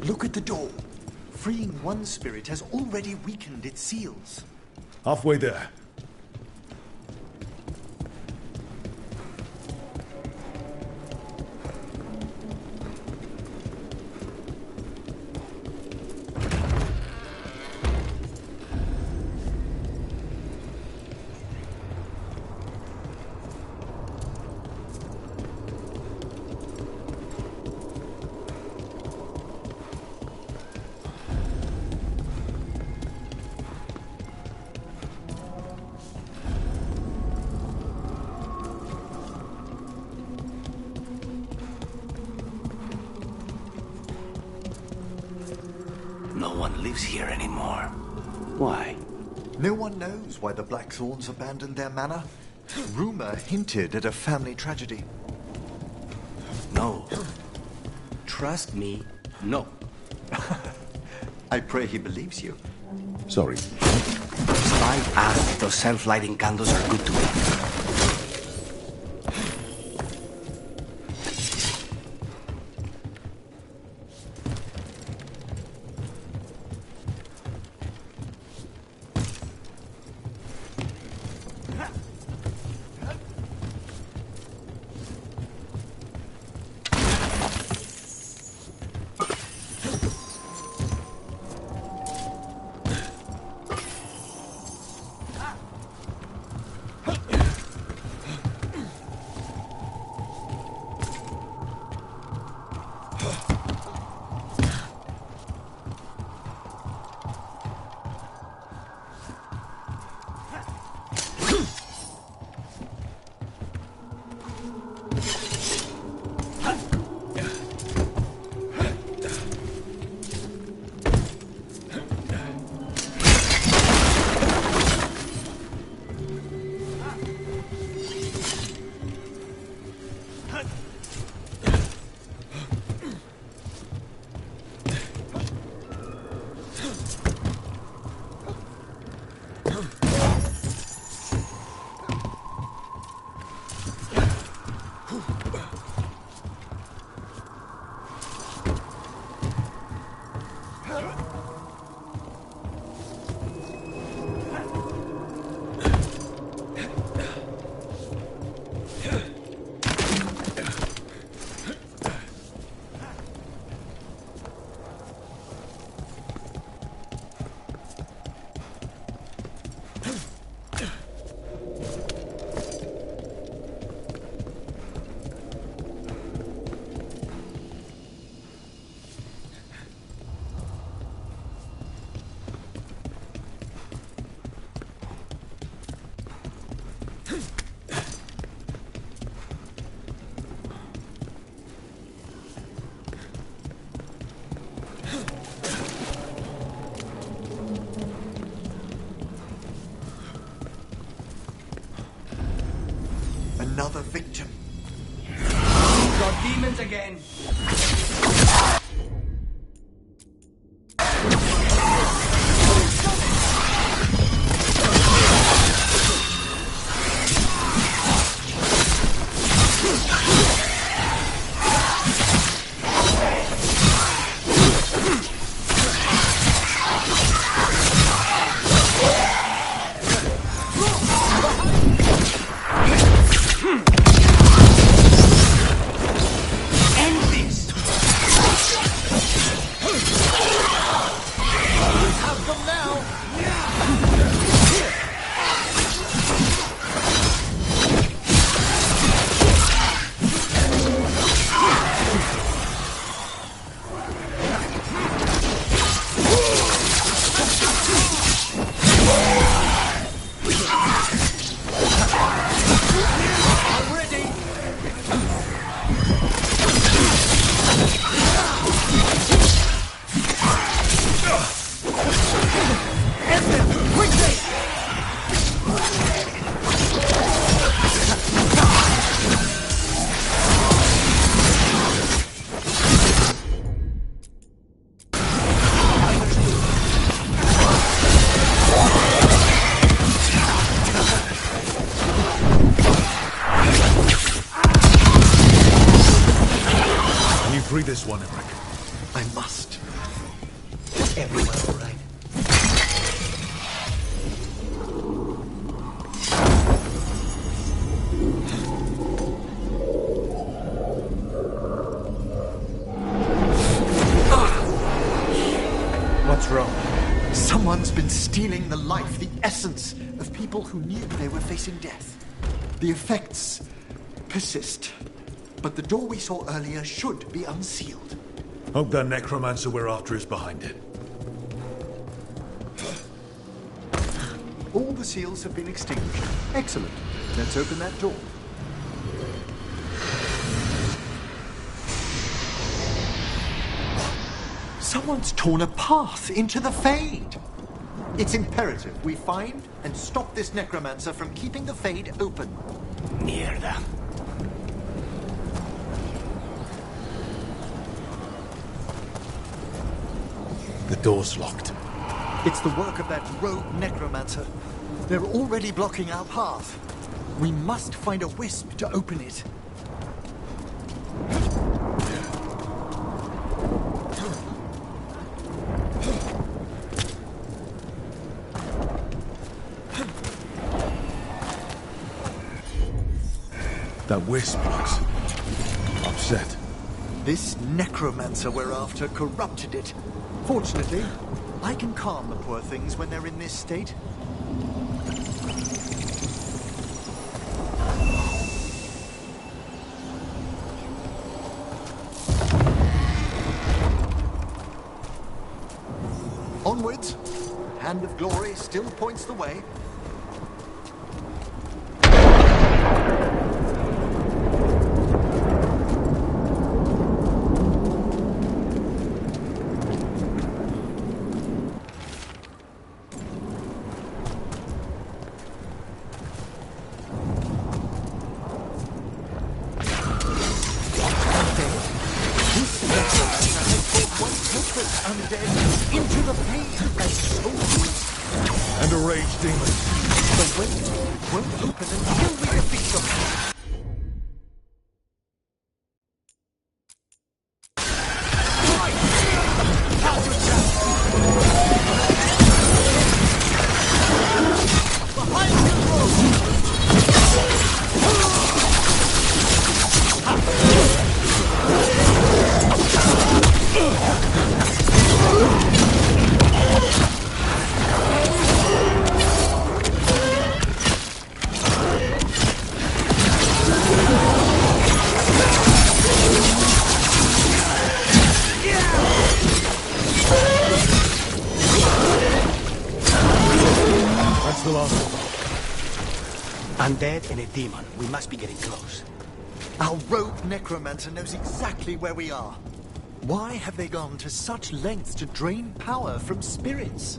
Speaker 14: Look at the door. Freeing one spirit has already weakened its seals.
Speaker 1: Halfway there.
Speaker 15: No one lives here anymore. Why?
Speaker 14: No one knows why the Blackthorns abandoned their manor. Rumor hinted at a family tragedy.
Speaker 15: No. Trust me, no.
Speaker 14: I pray he believes you.
Speaker 1: Sorry.
Speaker 15: I ask, those self-lighting candles are good to me.
Speaker 14: Another victim.
Speaker 9: Got demons again.
Speaker 1: Free this one, Emmerich.
Speaker 14: I must. Everywhere, all right. What's wrong? Someone's been stealing the life, the essence of people who knew they were facing death. The effects persist. But the door we saw earlier should be unsealed.
Speaker 1: Hope that necromancer we're after is behind it.
Speaker 14: All the seals have been extinguished. Excellent. Let's open that door. Someone's torn a path into the Fade. It's imperative we find and stop this necromancer from keeping the Fade open.
Speaker 9: Mierda.
Speaker 1: The door's locked.
Speaker 14: It's the work of that rogue necromancer. They're already blocking our path. We must find a wisp to open it.
Speaker 1: That wisp looks upset.
Speaker 14: This necromancer we're after corrupted it. Fortunately, I can calm the poor things when they're in this state. Onwards. Hand of Glory still points the way.
Speaker 1: And a rage demon.
Speaker 14: The way won't open until we defeat them.
Speaker 9: Undead and a demon. We must be getting close.
Speaker 14: Our rogue necromancer knows exactly where we are. Why have they gone to such lengths to drain power from spirits?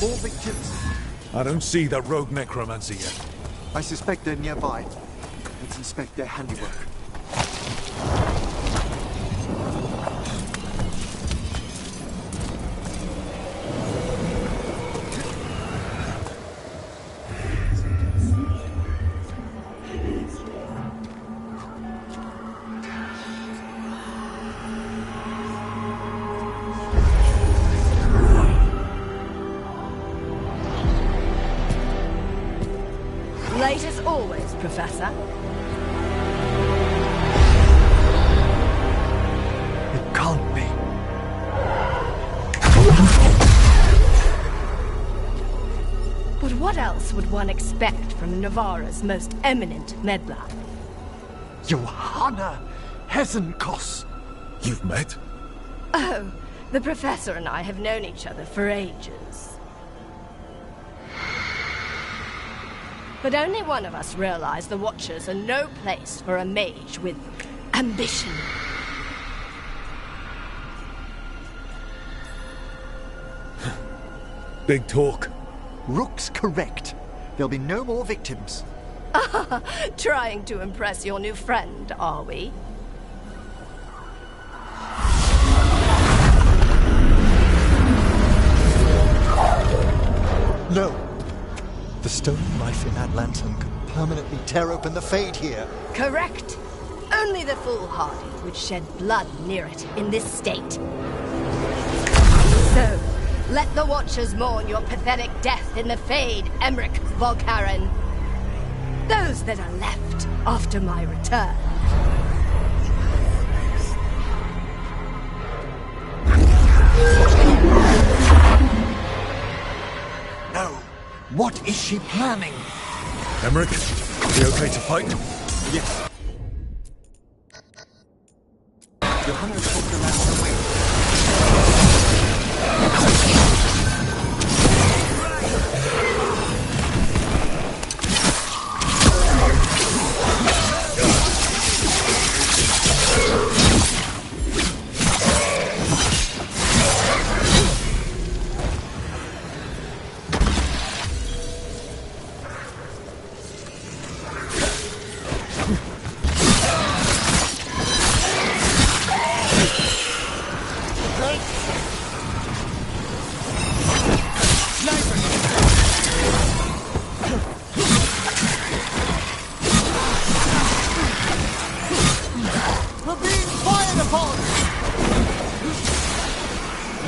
Speaker 14: More victims?
Speaker 1: I don't see that rogue necromancer yet.
Speaker 14: I suspect they're nearby. Let's inspect their handiwork.
Speaker 11: Late as always, Professor.
Speaker 14: It can't be.
Speaker 11: But what else would one expect from Navarra's most eminent meddler?
Speaker 14: Johanna Hesenkos.
Speaker 1: You've met?
Speaker 11: Oh, the Professor and I have known each other for ages. But only one of us realized the Watchers are no place for a mage with ambition.
Speaker 1: Big talk.
Speaker 14: Rook's correct. There'll be no more victims.
Speaker 11: Trying to impress your new friend, are we?
Speaker 14: No. The stolen knife in that lantern could permanently tear open the Fade here.
Speaker 11: Correct. Only the foolhardy would shed blood near it in this state. So, let the Watchers mourn your pathetic death in the Fade, Emmerich Volkaren. Those that are left after my return.
Speaker 14: No. What is she planning?
Speaker 1: Emmerich, you okay to fight?
Speaker 14: Yes. Johanna took the lantern away.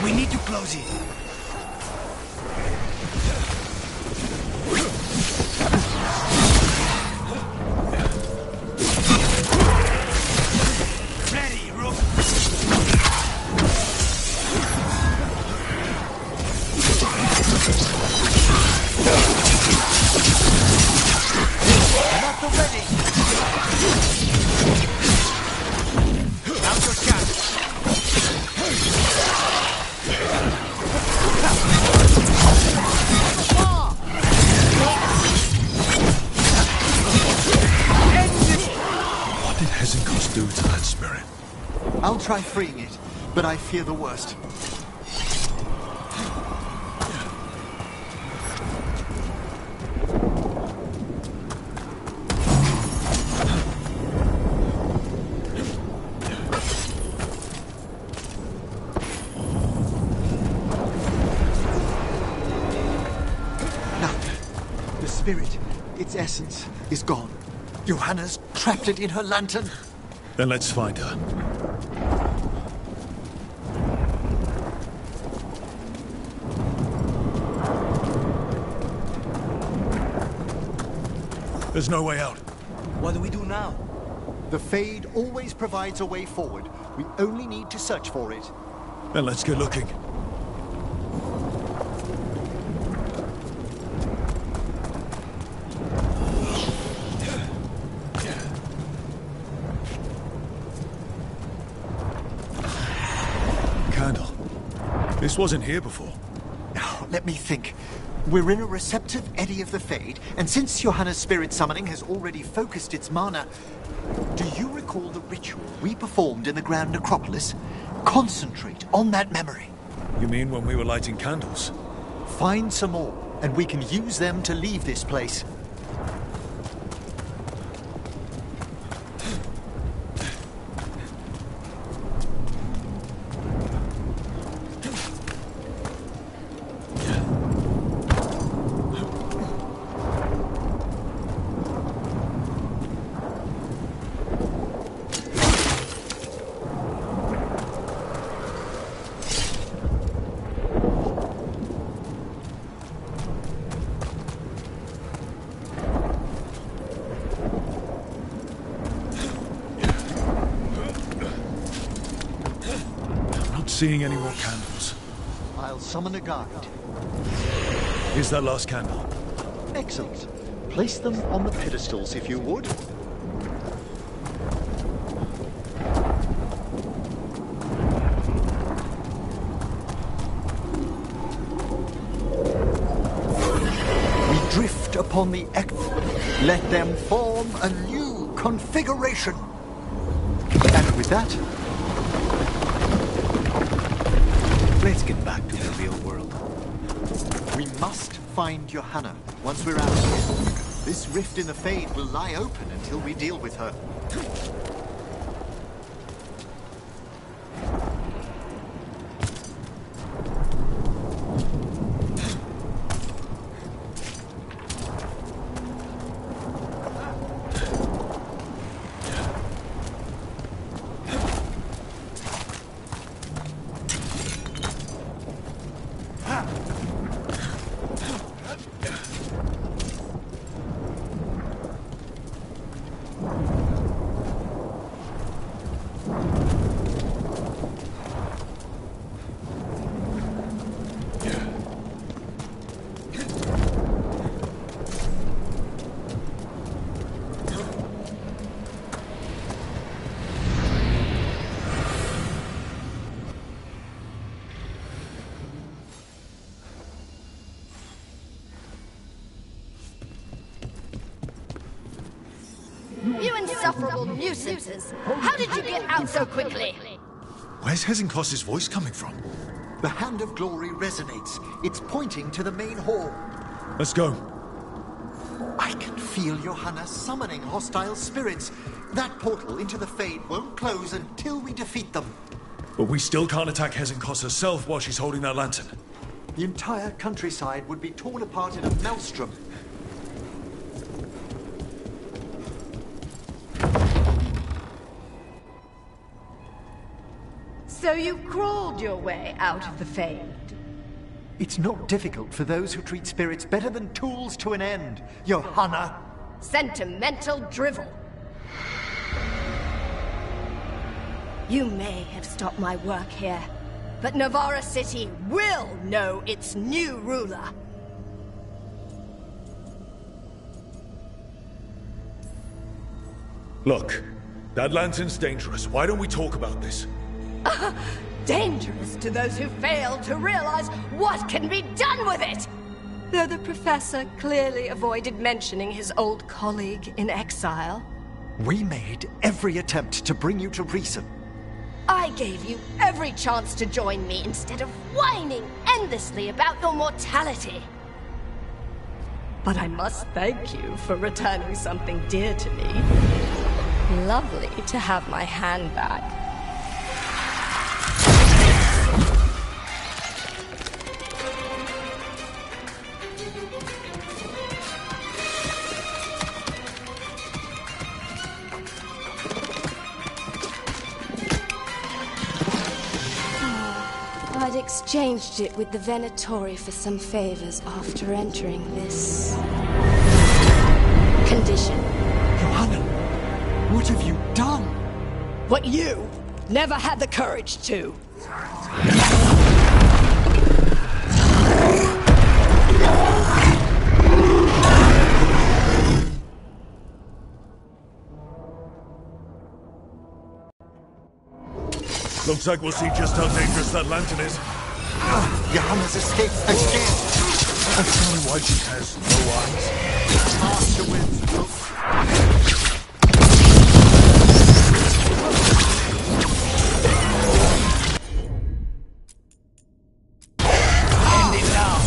Speaker 9: We need to close it. Ready, Rook.
Speaker 14: Not the ready.
Speaker 9: Now's your chance.
Speaker 1: What did Hesenkos do to that spirit?
Speaker 14: I'll try freeing it, but I fear the worst. The spirit, its essence, is gone. Johanna's trapped it in her lantern.
Speaker 1: Then let's find her. There's no way out.
Speaker 9: What do we do now?
Speaker 14: The Fade always provides a way forward. We only need to search for it.
Speaker 1: Then let's get looking. Candle. This wasn't here before.
Speaker 14: Now, let me think. We're in a receptive eddy of the Fade, and since Johanna's spirit summoning has already focused its mana, do you recall the ritual we performed in the Grand Necropolis? Concentrate on that memory.
Speaker 1: You mean when we were lighting candles?
Speaker 14: Find some more, and we can use them to leave this place.
Speaker 1: Seeing any more candles?
Speaker 14: I'll summon a guide.
Speaker 1: Here's that last candle.
Speaker 14: Excellent. Place them on the pedestals if you would. We drift upon the let them form a new configuration. And with that, let's get back to the real world. We must find Johanna once we're out of here. This rift in the Fade will lie open until we deal with her.
Speaker 11: You insufferable nuisances! How did you get out so quickly?
Speaker 1: Where's Hezenkos's voice coming from?
Speaker 14: The Hand of Glory resonates. It's pointing to the main hall.
Speaker 1: Let's go.
Speaker 14: I can feel Johanna summoning hostile spirits. That portal into the Fade won't close until we defeat them.
Speaker 1: But we still can't attack Hezenkos herself while she's holding that lantern.
Speaker 14: The entire countryside would be torn apart in a maelstrom.
Speaker 11: So you crawled your way out of the Fade?
Speaker 14: It's not difficult for those who treat spirits better than tools to an end, Johanna.
Speaker 11: Sentimental drivel. You may have stopped my work here, but Navarra City will know its new ruler.
Speaker 1: Look, that lantern's dangerous. Why don't we talk about this?
Speaker 11: Dangerous to those who fail to realize what can be done with it! Though the professor clearly avoided mentioning his old colleague in exile.
Speaker 14: We made every attempt to bring you to reason.
Speaker 11: I gave you every chance to join me instead of whining endlessly about your mortality. But I must thank you for returning something dear to me. Lovely to have my hand back. I'd exchanged it with the Venatori for some favors after entering this condition.
Speaker 14: Johanna, what have you done?
Speaker 11: What you never had the courage to.
Speaker 1: Looks like we'll see just how dangerous that lantern is.
Speaker 14: Johanna's escaped again.
Speaker 1: That's probably why she has no eyes.
Speaker 14: Afterwards, look.
Speaker 12: End it now!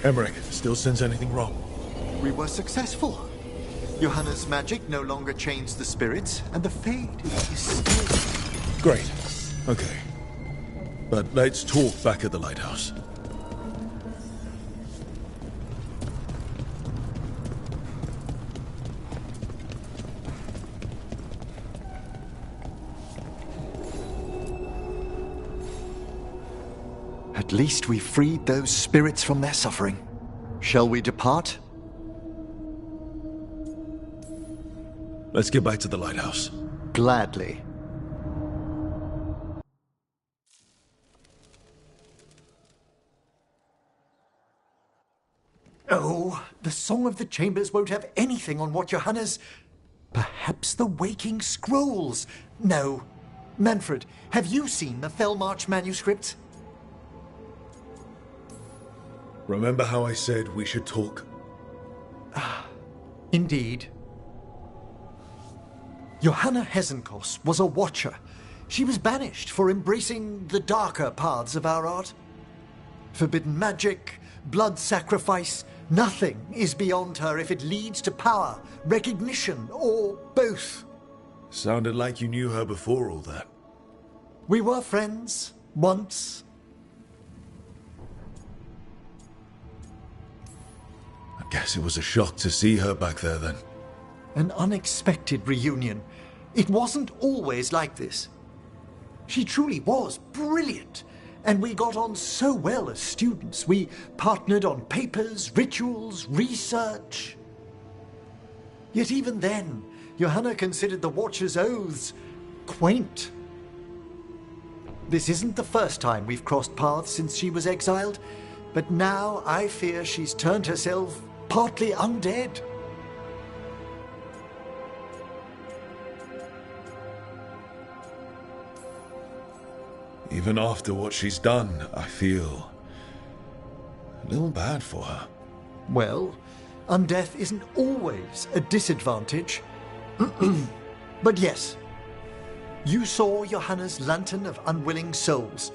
Speaker 1: Emmerich, still sense anything wrong?
Speaker 14: We were successful. Johanna's magic no longer chains the spirits, and the Fade is still...
Speaker 1: Great. Okay. But let's talk back at the lighthouse.
Speaker 14: At least we freed those spirits from their suffering. Shall we depart?
Speaker 1: Let's get back to the lighthouse.
Speaker 14: Gladly. Oh, the Song of the Chambers won't have anything on what Johanna's... Perhaps the Waking Scrolls? No. Manfred, have you seen the Fellmarch manuscripts?
Speaker 1: Remember how I said we should talk?
Speaker 14: Indeed. Johanna Hesenkos was a watcher. She was banished for embracing the darker paths of our art. Forbidden magic, blood sacrifice, nothing is beyond her if it leads to power, recognition, or both.
Speaker 1: Sounded like you knew her before all that.
Speaker 14: We were friends, once.
Speaker 1: I guess it was a shock to see her back there then.
Speaker 14: An unexpected reunion. It wasn't always like this. She truly was brilliant, and we got on so well as students. We partnered on papers, rituals, research. Yet even then, Johanna considered the Watcher's oaths quaint. This isn't the first time we've crossed paths since she was exiled, but now I fear she's turned herself partly undead.
Speaker 1: Even after what she's done, I feel a little bad for her.
Speaker 14: Well, undeath isn't always a disadvantage. But yes, you saw Johanna's Lantern of Unwilling Souls.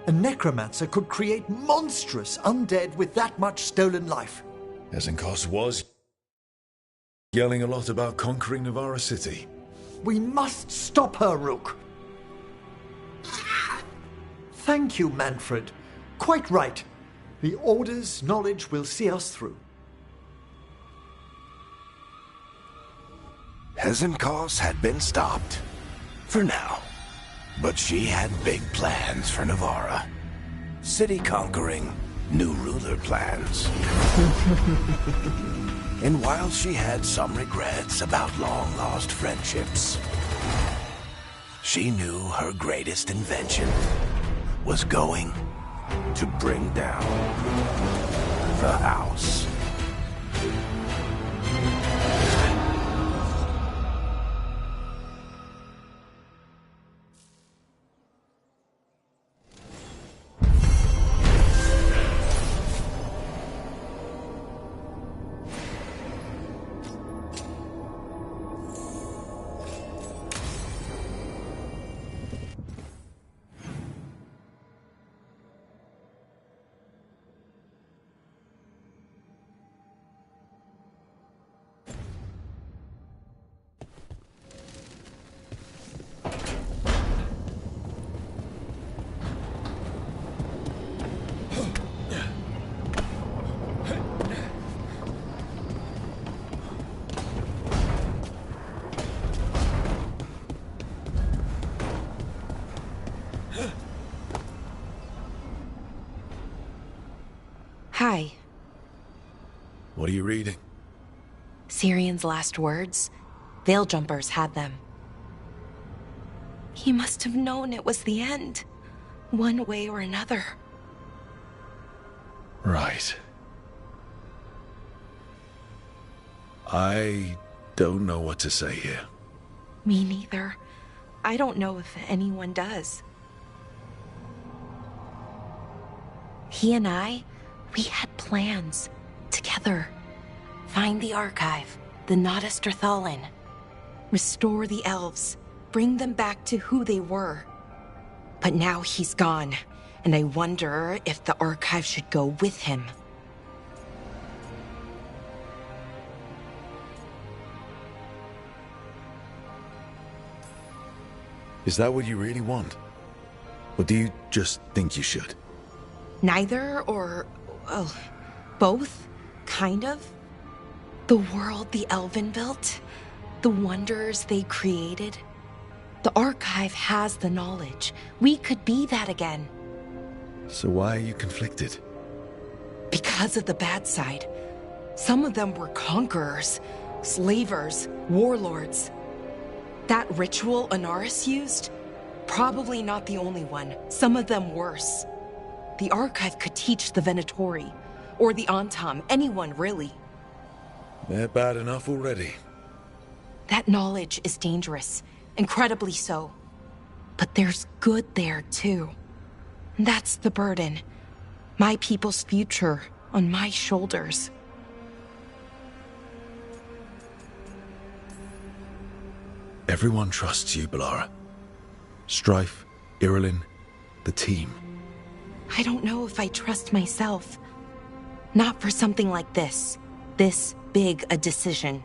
Speaker 14: A necromancer could create monstrous undead with that much stolen life.
Speaker 1: Hesenkos was yelling a lot about conquering Navarra City.
Speaker 14: We must stop her, Rook. Thank you, Manfred. Quite right. The Order's knowledge will see us through.
Speaker 5: Hesenkos had been stopped. For now. But she had big plans for Navarra. City conquering, new ruler plans. And while she had some regrets about long-lost friendships, she knew her greatest invention was going to bring down the house.
Speaker 3: Hi.
Speaker 1: What are you reading?
Speaker 3: Syrion's last words? Veil Jumpers had them. He must have known it was the end, one way or another.
Speaker 1: Right. I don't know what to say here.
Speaker 3: Me neither. I don't know if anyone does. He and I, we had plans. Together. Find the archive, the Nodester Thalin. Restore the elves. Bring them back to who they were. But now he's gone, and I wonder if the archive should go with him.
Speaker 1: Is that what you really want? Or do you just think you should?
Speaker 3: Neither, or, well, both, kind of. The world the Elven built, the wonders they created. The Archive has the knowledge. We could be that again.
Speaker 1: So why are you conflicted?
Speaker 3: Because of the bad side. Some of them were conquerors, slavers, warlords. That ritual Anaris used? Probably not the only one. Some of them worse. The Archive could teach the Venatori, or the Antam, anyone really.
Speaker 1: They're bad enough already.
Speaker 3: That knowledge is dangerous, incredibly so. But there's good there, too. And that's the burden. My people's future on my shoulders.
Speaker 1: Everyone trusts you, Balara. Strife, Irilyn, the team.
Speaker 3: I don't know if I trust myself. Not for something like this. This big a decision.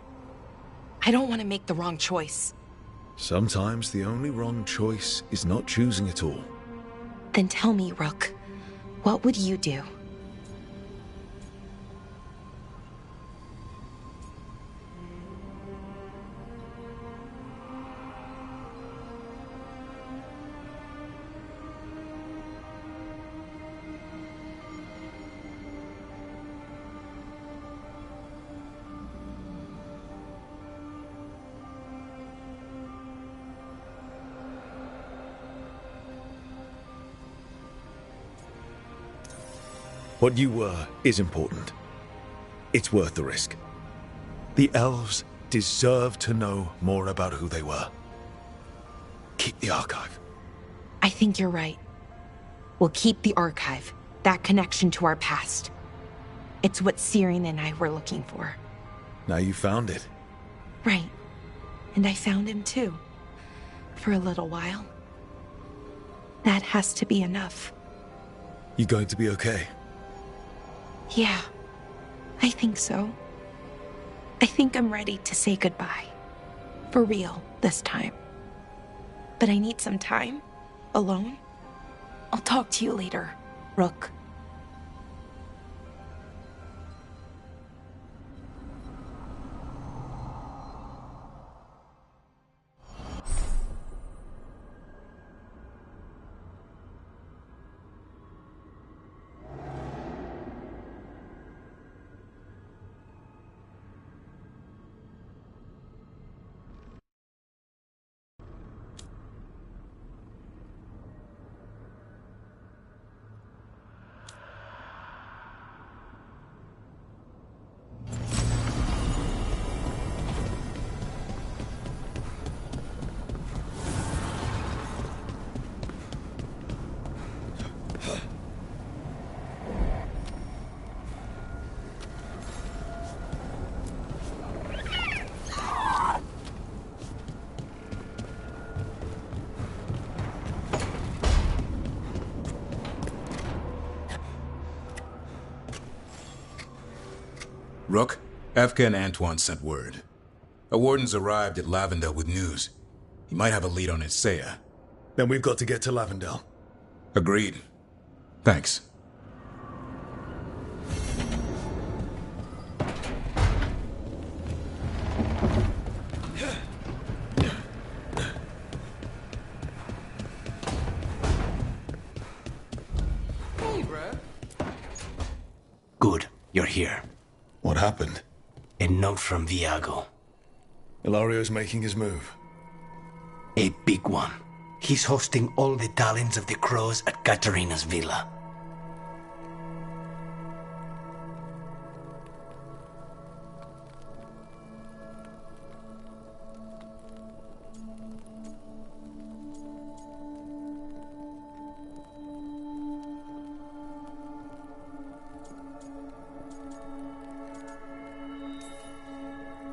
Speaker 3: I don't want to make the wrong choice.
Speaker 1: Sometimes the only wrong choice is not choosing at all.
Speaker 3: Then tell me, Rook, what would you do?
Speaker 1: What you were is important. It's worth the risk. The elves deserve to know more about who they were. Keep the Archive.
Speaker 3: I think you're right. We'll keep the Archive, that connection to our past. It's what Syrian and I were looking for.
Speaker 1: Now you found it.
Speaker 3: Right. And I found him too. For a little while. That has to be enough.
Speaker 1: You going to be okay?
Speaker 3: Yeah, I think so. I think I'm ready to say goodbye. For real, this time. But I need some time, alone. I'll talk to you later, Rook.
Speaker 13: Rook, Evka and Antoine sent word. A warden's arrived at Lavendel with news. He might have a lead on Isaiah.
Speaker 1: Then we've got to get to Lavendel.
Speaker 13: Agreed. Thanks.
Speaker 17: Hey, bro.
Speaker 9: Good, you're here.
Speaker 1: What happened?
Speaker 9: A note from Viago.
Speaker 1: Ilario's making his move.
Speaker 9: A big one. He's hosting all the talents of the crows at Katarina's villa.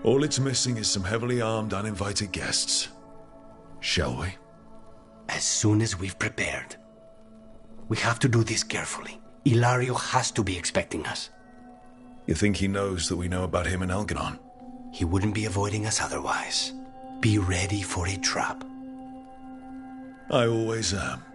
Speaker 1: All it's missing is some heavily armed, uninvited guests. Shall we?
Speaker 9: As soon as we've prepared. We have to do this carefully. Ilario has to be expecting us.
Speaker 1: You think he knows that we know about him and Elganon?
Speaker 9: He wouldn't be avoiding us otherwise. Be ready for a trap.
Speaker 1: I always am.